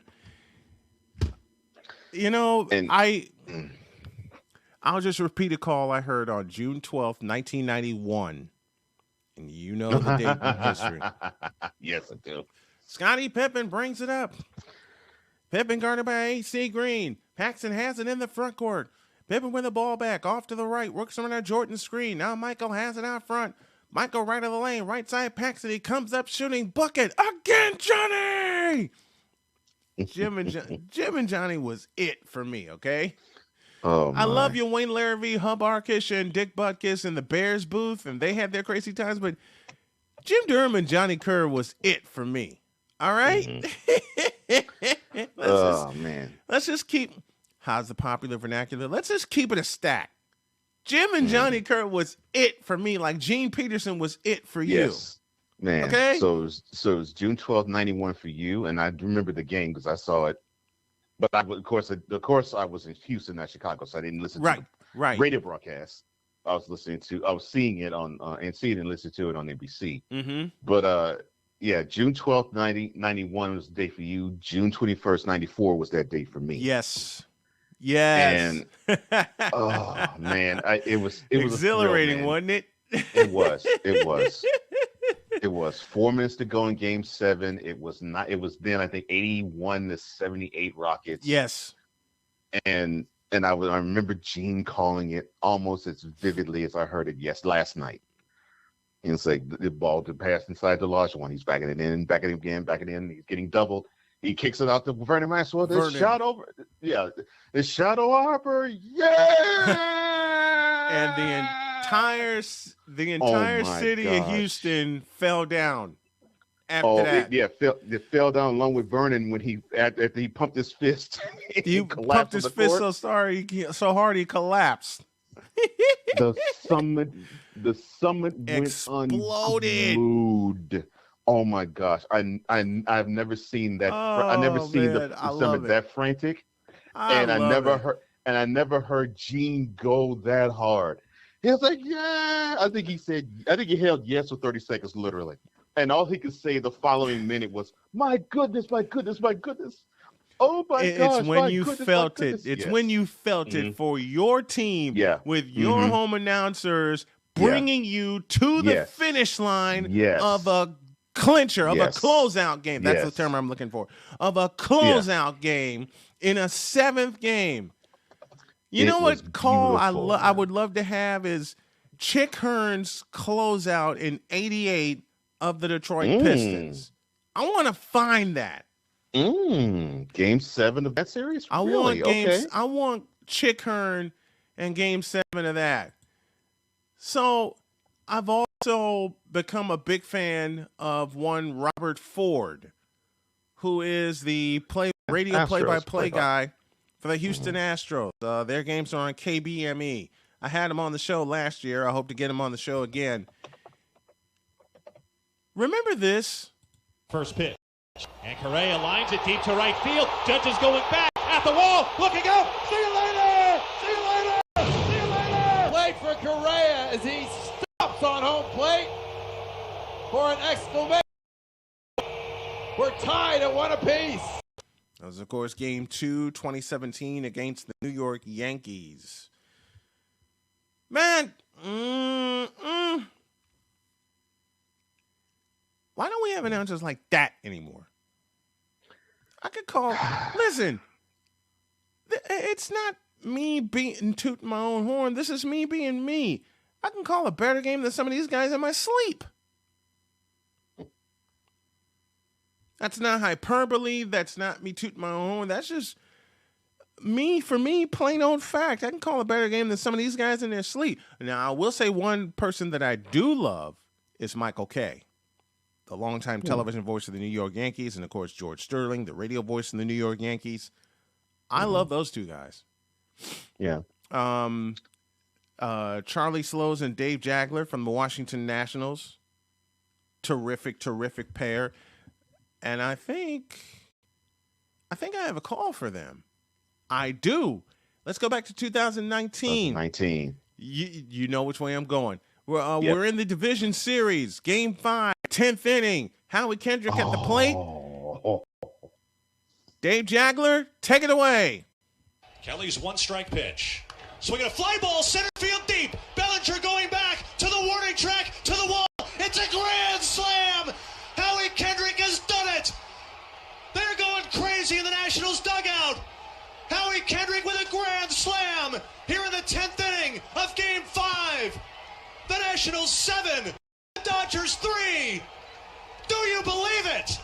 You know, I'll just repeat a call I heard on June 12th, 1991. And you know the date in history. Yes, I do. Scottie Pippen brings it up. Pippen guarded by A.C. Green. Paxton has it in the front court. Pippen with the ball back, off to the right, works around a Jordan screen. Now Michael has it out front. Michael right of the lane, right side Paxton. He comes up shooting, bucket again, Johnny. Jim and Johnny was it for me. Okay. Oh, my. I love you, Wayne Larrabee, Hub Arkish, and Dick Butkus in the Bears booth, and they had their crazy times, but Jim Durham and Johnny Kerr was it for me. All right? Man. Let's just keep, how's the popular vernacular? Let's just keep it a stack. Jim and Johnny Kerr was it for me, like Gene Peterson was it for you. Yes. Man. Okay? So it was June 12th, 91 for you, and I remember the game because I saw it. But of course, I was in Houston, not Chicago, so I didn't listen to the radio broadcast. I was seeing it on and seeing and listening to it on NBC. Mm-hmm. But June 12th, 91 was the day for you. June 21st, 94 was that day for me. Yes. And oh man, it was exhilarating, thrill, wasn't it? It was. It was 4 minutes to go in Game 7. It was not. It was then I think 81-78 Rockets. Yes. And I remember Gene calling it almost as vividly as I heard it last night. And it's like the ball to pass inside the large one. He's backing it in, backing it again, backing it in. He's getting doubled. He kicks it out to Vernon Maxwell. The shot over. Yeah. The shot over Harper. Yeah. And the entire city of Houston fell down after that. It fell down along with Vernon when after he pumped his fist. He pumped his fist so hard he collapsed. The summit exploded. Unglued. Oh my gosh! I've never seen that. I've never seen the summit that frantic, and I never heard Gene go that hard. He was like, "Yeah." I think he held yes for 30 seconds, literally, and all he could say the following minute was, "My goodness, my goodness, my goodness." Oh my gosh! It's when you felt it. It's when you felt it for your team with your home announcers bringing you to the finish line of a clincher, of a closeout game. That's the term I'm looking for. Of a closeout game in a 7th game. You know what call I would love to have is Chick Hearn's closeout in '88 of the Detroit Pistons. I want to find that. Game 7 of that series? I want Chick Hearn and Game 7 of that. So I've also become a big fan of one Robert Ford, who is the radio play-by-play guy for the Houston Astros. Their games are on KBME. I had him on the show last year. I hope to get him on the show again. Remember this? First pitch. And Correa lines it deep to right field. Judge is going back at the wall, looking up. See you later! See you later! See you later! Play for Correa as he stops on home plate for an exclamation. We're tied at 1 apiece. That was, of course, Game 2, 2017 against the New York Yankees. Man, why don't we have announcers like that anymore? I could call. Listen, it's not me tooting my own horn. This is me being me. I can call a better game than some of these guys in my sleep. That's not hyperbole. That's not me tooting my own horn. That's just me, for me, plain old fact. I can call a better game than some of these guys in their sleep. Now, I will say one person that I do love is Michael Kay, the longtime television voice of the New York Yankees, and, of course, George Sterling, the radio voice of the New York Yankees. I love those two guys. Yeah. Charlie Slows and Dave Jagler from the Washington Nationals. Terrific, terrific pair. And I think I have a call for them. I do. Let's go back to 2019. You know which way I'm going. We're in the division series, Game 5, 10th inning. Howie Kendrick at the plate. Dave Jagler, take it away. Kelly's 1-strike pitch. Swinging a fly ball, center field deep. Bellinger going back to the warning track, to the wall. It's a grand slam. Howie Kendrick has done it. They're going crazy in the Nationals dugout. Howie Kendrick here in the 10th inning of Game 5. The Nationals 7, the Dodgers 3. Do you believe it?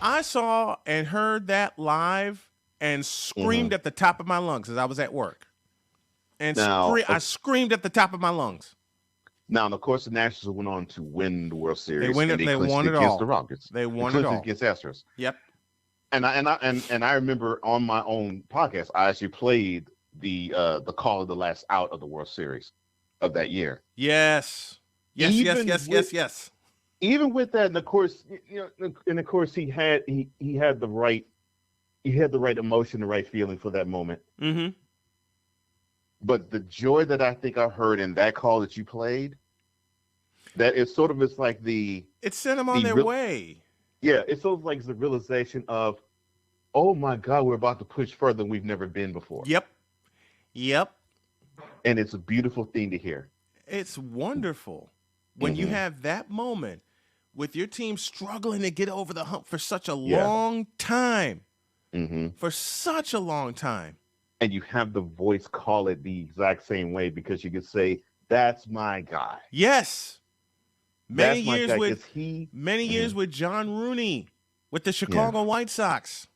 I saw and heard that live and screamed at the top of my lungs as I was at work. And I screamed at the top of my lungs. Now, and of course, the Nationals went on to win the World Series. They won it against all. The Rockets. They won it all against Astros. Yep. And I remember on my own podcast, I actually played the call of the last out of the World Series of that year. Yes. Yes. Even with that, and of course, he had the right emotion, the right feeling for that moment. Mm-hmm. But the joy that I think I heard in that call that you played, that it's sort of, it's like it sent them on their way. Yeah, it's sort of like the realization of, oh my God, we're about to push further than we've never been before. Yep. And it's a beautiful thing to hear. It's wonderful when you have that moment with your team struggling to get over the hump for such a long time. Mm-hmm. For such a long time. And you have the voice call it the exact same way, because you could say, that's my guy. Yes. Many years mm-hmm. with John Rooney with the Chicago White Sox.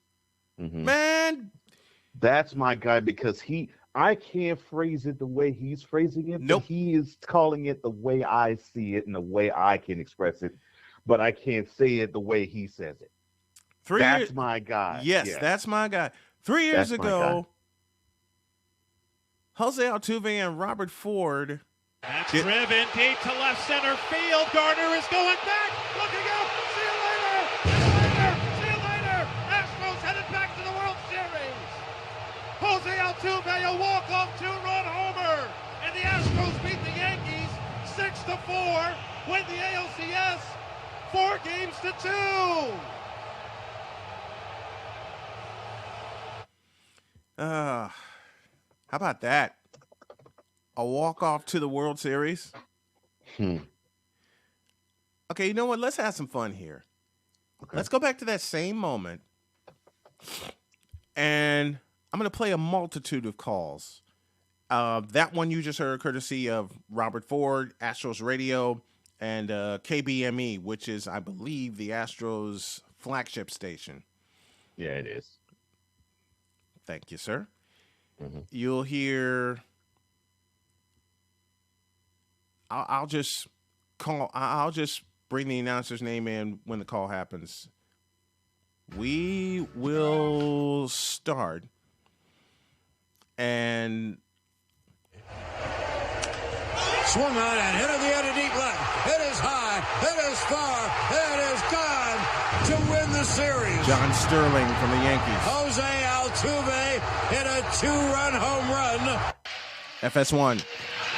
Mm-hmm. Man. That's my guy, because I can't phrase it the way he's phrasing it. Nope. But he is calling it the way I see it and the way I can express it. But I can't say it the way he says it. That's my guy. Yes, that's my guy. 3 years ago, Jose Altuve and Robert Ford. That's driven deep to left center field. Garner is going back. Looking up. See you later. See you later. Astros headed back to the World Series. Jose Altuve, a walk-off 2-run homer. And the Astros beat the Yankees 6-4. Win the ALCS 4-2. How about that? A walk-off to the World Series? Okay, you know what? Let's have some fun here. Okay. Let's go back to that same moment. And I'm going to play a multitude of calls. That one you just heard courtesy of Robert Ford, Astros Radio, and KBME, which is, I believe, the Astros flagship station. Yeah, it is. Thank you, sir. Mm-hmm. You'll hear... I'll just bring the announcer's name in when the call happens. We will start. And swung on and hit at the end of deep left. It is high. It is far. It is gone to win the series. John Sterling from the Yankees. Jose Altuve hit a 2-run home run. FS1.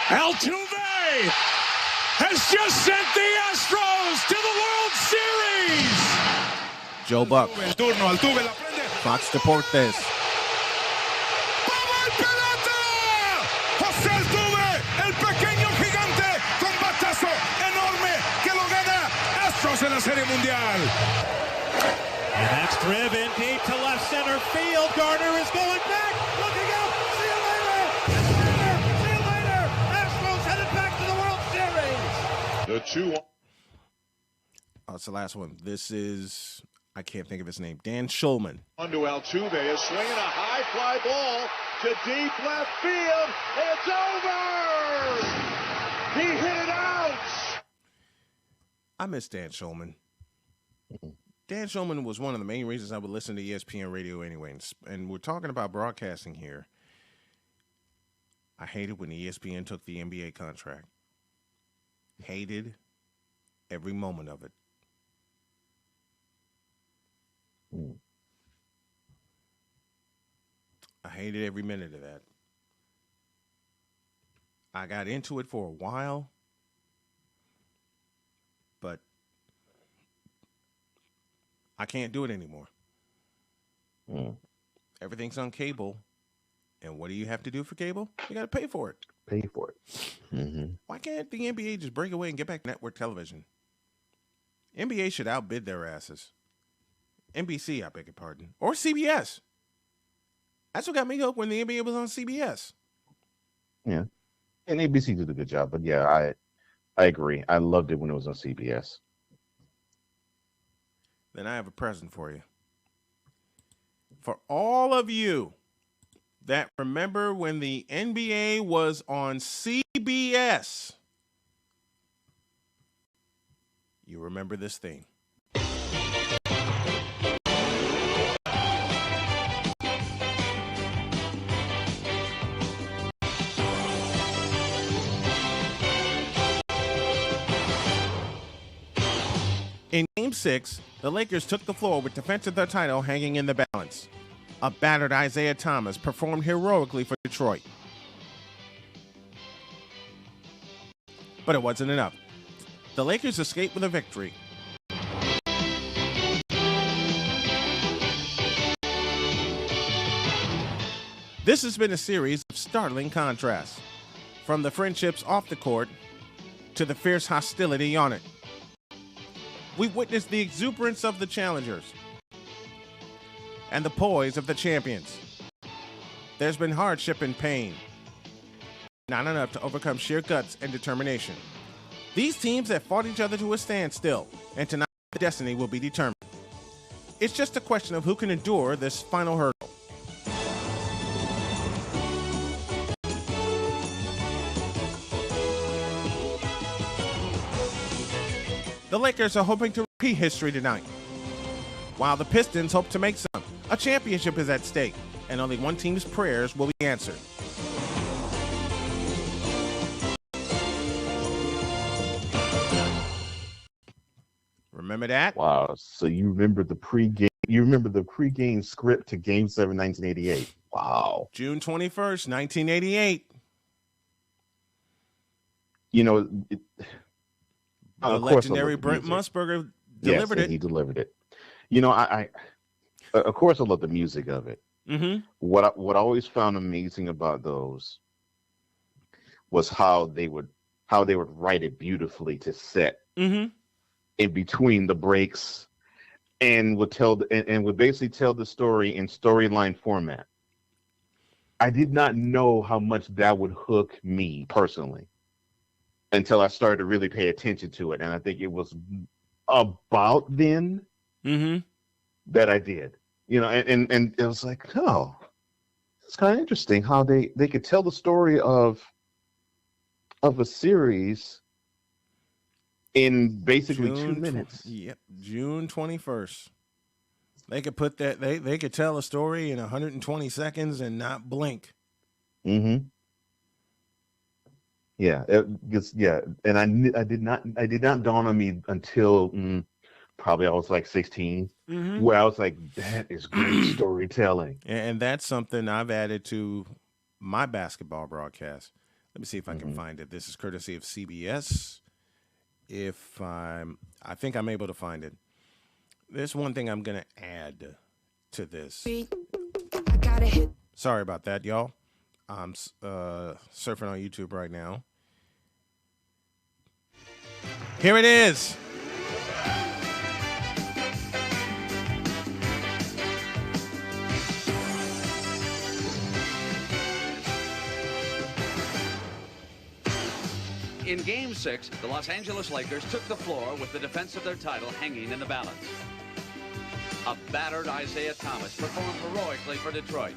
Altuve has just sent the Astros to the World Series. Joe Buck. Fox Deportes. ¡Vamos pelota! José Altuve, el pequeño gigante, con batazo enorme que lo gana Astros en la Serie Mundial. And that's driven deep to left center field. Garner is going back. Looking up. See you later. See you later. Astros headed back to the World Series. The 2-1. Oh, it's the last one. This is, I can't think of his name, Dan Schulman. On to Altuve is swinging a high fly ball to deep left field. It's over. He hit it out. I miss Dan Schulman. Dan Schulman was one of the main reasons I would listen to ESPN radio anyway. And we're talking about broadcasting here. I hated when ESPN took the NBA contract. Hated every moment of it. I hated every minute of that. I got into it for a while, but I can't do it anymore. Everything's on cable, and what do you have to do for cable? You got to pay for it. Pay for it. Mm-hmm. Why can't the NBA just break away and get back to network television? NBA should outbid their asses. NBC, I beg your pardon. Or CBS. That's what got me hooked when the NBA was on CBS. Yeah, and ABC did a good job. But yeah, I agree. I loved it when it was on CBS. Then I have a present for you. For all of you that remember when the NBA was on CBS, you remember this thing. In Game 6, the Lakers took the floor with defense of their title hanging in the balance. A battered Isaiah Thomas performed heroically for Detroit. But it wasn't enough. The Lakers escaped with a victory. This has been a series of startling contrasts, from the friendships off the court to the fierce hostility on it. We've witnessed the exuberance of the challengers and the poise of the champions. There's been hardship and pain, not enough to overcome sheer guts and determination. These teams have fought each other to a standstill, and tonight the destiny will be determined. It's just a question of who can endure this final hurdle. The Lakers are hoping to repeat history tonight, while the Pistons hope to make some. A championship is at stake, and only one team's prayers will be answered. Remember that? Wow. So you remember the pregame? You remember the pregame script to Game 7, 1988? Wow. June 21st, 1988. You know, The legendary Brent Musburger delivered it. He delivered it. You know, I of course I love the music of it. Mm-hmm. What I always found amazing about those was how they would write it beautifully to set Mm-hmm. in between the breaks, and would basically tell the story in storyline format. I did not know how much that would hook me personally until I started to really pay attention to it. And I think it was about then Mm-hmm. that I did. You know, and it was like, oh, it's kind of interesting how they could tell the story of a series in basically 2 minutes. Yep, June 21st. They could put that. They could tell a story in 120 seconds and not blink. Mm-hmm. Yeah, and I did not dawn on me until probably I was like 16, Mm-hmm. where I was like, that is great storytelling. And that's something I've added to my basketball broadcast. Let me see if I can find it. This is courtesy of CBS. I think I'm able to find it. There's one thing I'm going to add to this. Sorry about that, y'all. I'm surfing on YouTube right now. Here it is. In Game 6, the Los Angeles Lakers took the floor with the defense of their title hanging in the balance. A battered Isaiah Thomas performed heroically for Detroit.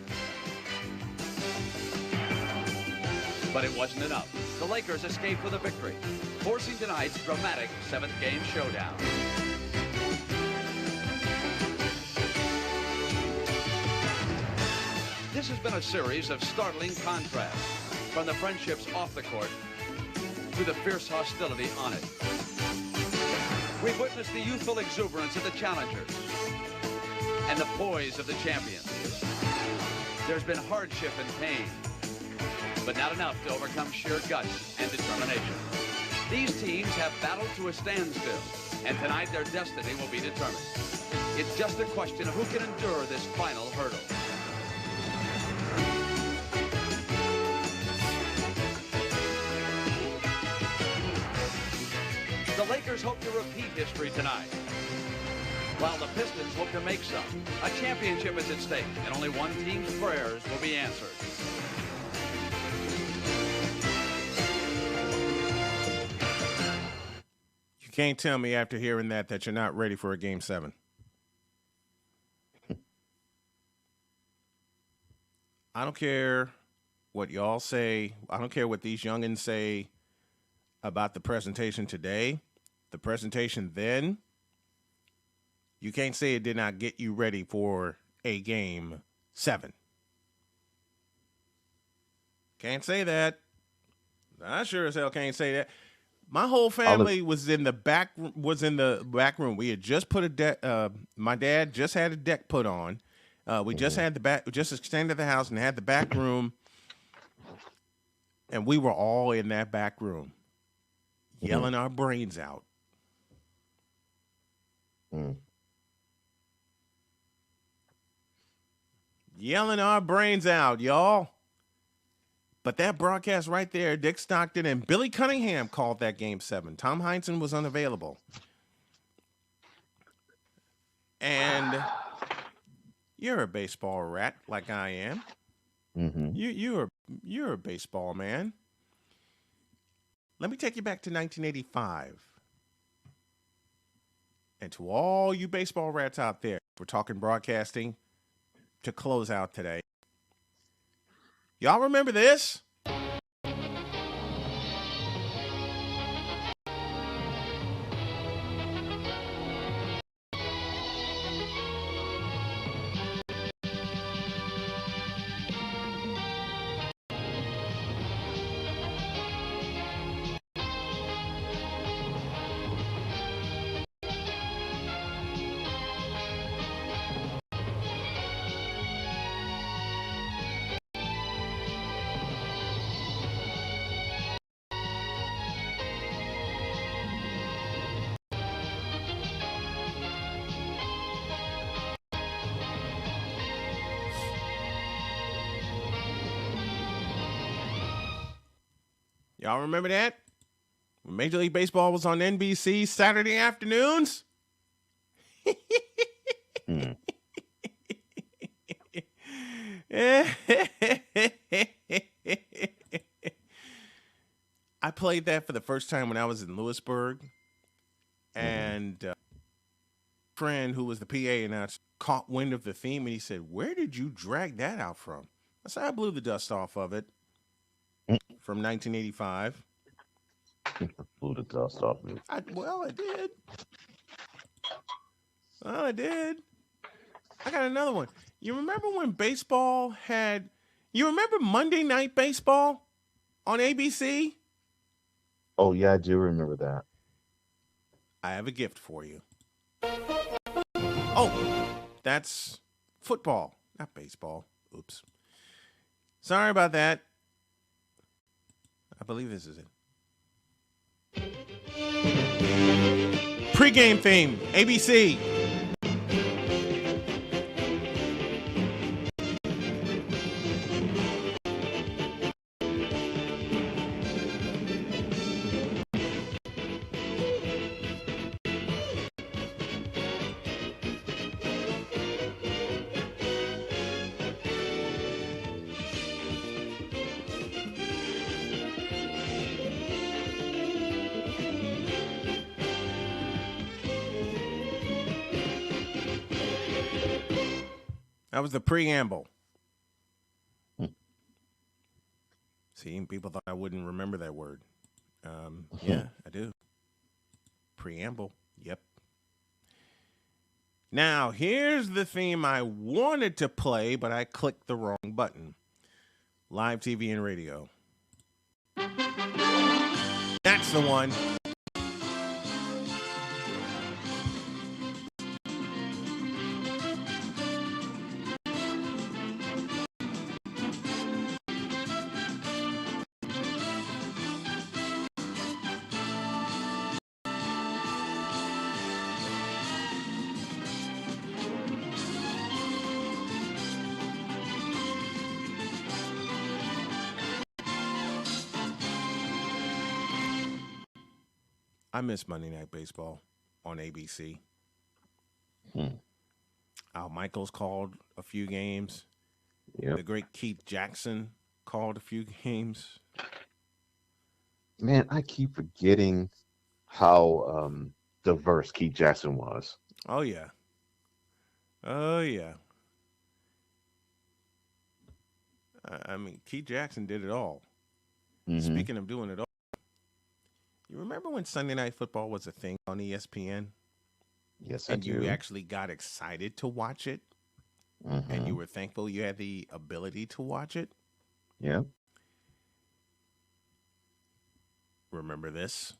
But it wasn't enough. The Lakers escaped with a victory, forcing tonight's dramatic 7th game showdown. This has been a series of startling contrasts, from the friendships off the court to the fierce hostility on it. We've witnessed the youthful exuberance of the challengers and the poise of the champions. There's been hardship and pain, but not enough to overcome sheer guts and determination. These teams have battled to a standstill, and tonight their destiny will be determined. It's just a question of who can endure this final hurdle. The Lakers hope to repeat history tonight, while the Pistons hope to make some. A championship is at stake, and only one team's prayers will be answered. You can't tell me after hearing that you're not ready for a Game 7. I don't care what y'all say. I don't care what these youngins say about the presentation today. The presentation then, you can't say it did not get you ready for a Game 7. Can't say that. I sure as hell can't say that. My whole family was in the back room. We had just put a deck. My dad just had a deck put on. We just had the back. We just extended the house and had the back room, and we were all in that back room, yelling our brains out. Yelling our brains out, y'all. But that broadcast right there, Dick Stockton and Billy Cunningham called that Game 7. Tom Heinsohn was unavailable. And you're a baseball rat like I am. You're a baseball man. Let me take you back to 1985. And to all you baseball rats out there, we're talking broadcasting to close out today. Y'all remember this? Y'all remember that? When Major League Baseball was on NBC Saturday afternoons? I played that for the first time when I was in Lewisburg. And a friend who was the PA announcer caught wind of the theme, and he said, "Where did you drag that out from?" I said, "I blew the dust off of it from 1985. Blew the dust off me. I did. Well, I did. I got another one. You remember when baseball had... You remember Monday Night Baseball on ABC? Oh, yeah, I do remember that. I have a gift for you. Oh, that's football, not baseball. Oops. Sorry about that. I believe this is it. Pre-game theme, ABC. That was the preamble. See, people thought I wouldn't remember that word. Yeah, I do. Preamble. Yep. Now, here's the theme I wanted to play, but I clicked the wrong button. Live TV and radio. That's the one. I miss Monday Night Baseball on ABC. Al Michaels called a few games. Yep. The great Keith Jackson called a few games. Man, I keep forgetting how diverse Keith Jackson was. Oh, yeah. Oh, yeah. I mean, Keith Jackson did it all. Mm-hmm. Speaking of doing it all, you remember when Sunday Night Football was a thing on ESPN? Yes, and I do. you actually got excited to watch it, and you were thankful you had the ability to watch it? Yeah. Remember this?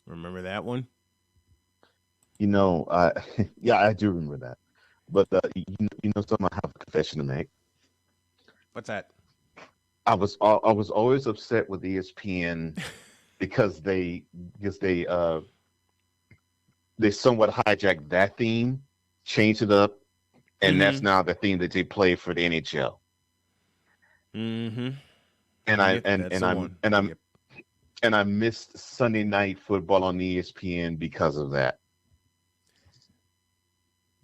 Remember that one? You know, yeah, I do remember that. But you know something, I have a confession to make. What's that? I was always upset with ESPN because they somewhat hijacked that theme, changed it up, and that's now the theme that they play for the NHL. Mm-hmm. And I missed Sunday Night Football on ESPN because of that.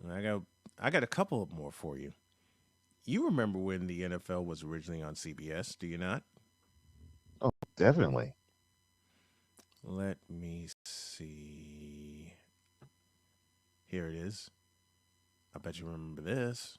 I got a couple more for you. You remember when the NFL was originally on CBS, do you not? Oh, definitely. Let me see. Here it is. I bet you remember this.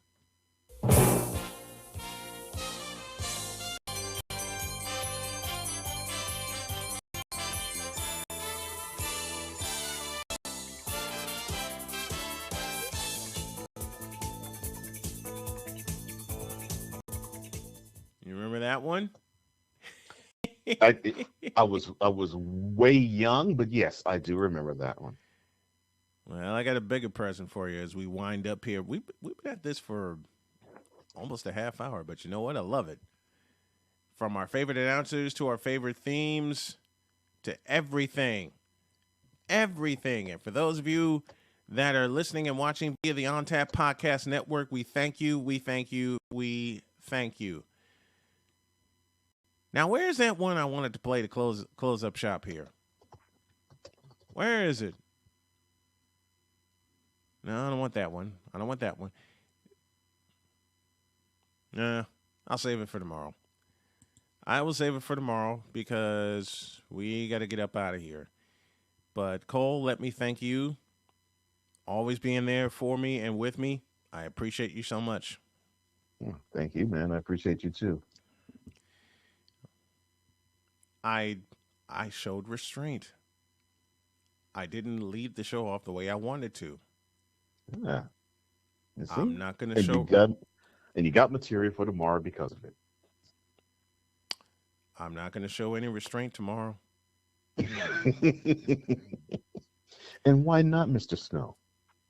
You remember that one? I was way young, but yes, I do remember that one. Well, I got a bigger present for you as we wind up here. We've been at this for almost a half hour, but you know what? I love it. From our favorite announcers to our favorite themes to everything. Everything. And for those of you that are listening and watching via the On Tap Podcast Network, we thank you. We thank you. We thank you. Now, where's that one I wanted to play to close up shop here? Where is it? No, I don't want that one. I don't want that one. Nah, I'll save it for tomorrow. I will save it for tomorrow because we got to get up out of here. But Cole, let me thank you. Always being there for me and with me. I appreciate you so much. Thank you, man. I appreciate you too. I showed restraint. I didn't lead the show off the way I wanted to. Yeah. I'm not going to show. You got material for tomorrow because of it. I'm not going to show any restraint tomorrow. And why not, Mr. Snow?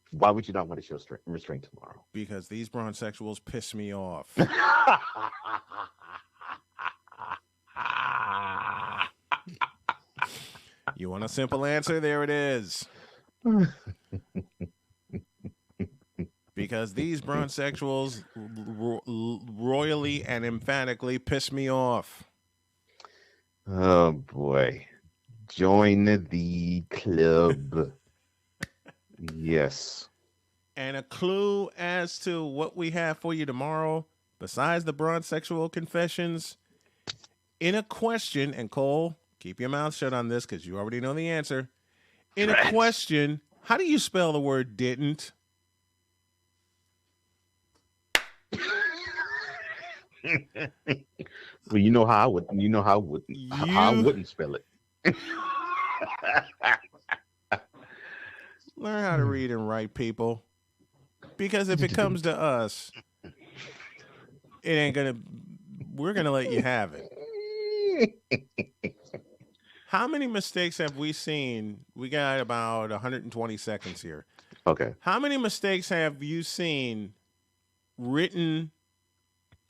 Why would you not want to show restraint tomorrow? Because these bronzexuals piss me off. You want a simple answer? There it is. Because these bronzexuals royally and emphatically piss me off. Oh, boy. Join the club. Yes. And a clue as to what we have for you tomorrow, besides the bronzexual confessions, in a question, and Cole, keep your mouth shut on this because you already know the answer. In a question, how do you spell the word didn't? Well, you know how I would. You know how I wouldn't spell it. Learn how to read and write, people. Because if it comes to us, it ain't gonna. We're gonna let you have it. How many mistakes have we seen? We got about 120 seconds here. Okay. How many mistakes have you seen written,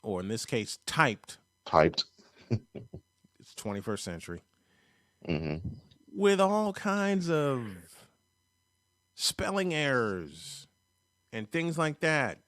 or in this case, typed? Typed. It's 21st century. Mm-hmm. With all kinds of spelling errors and things like that.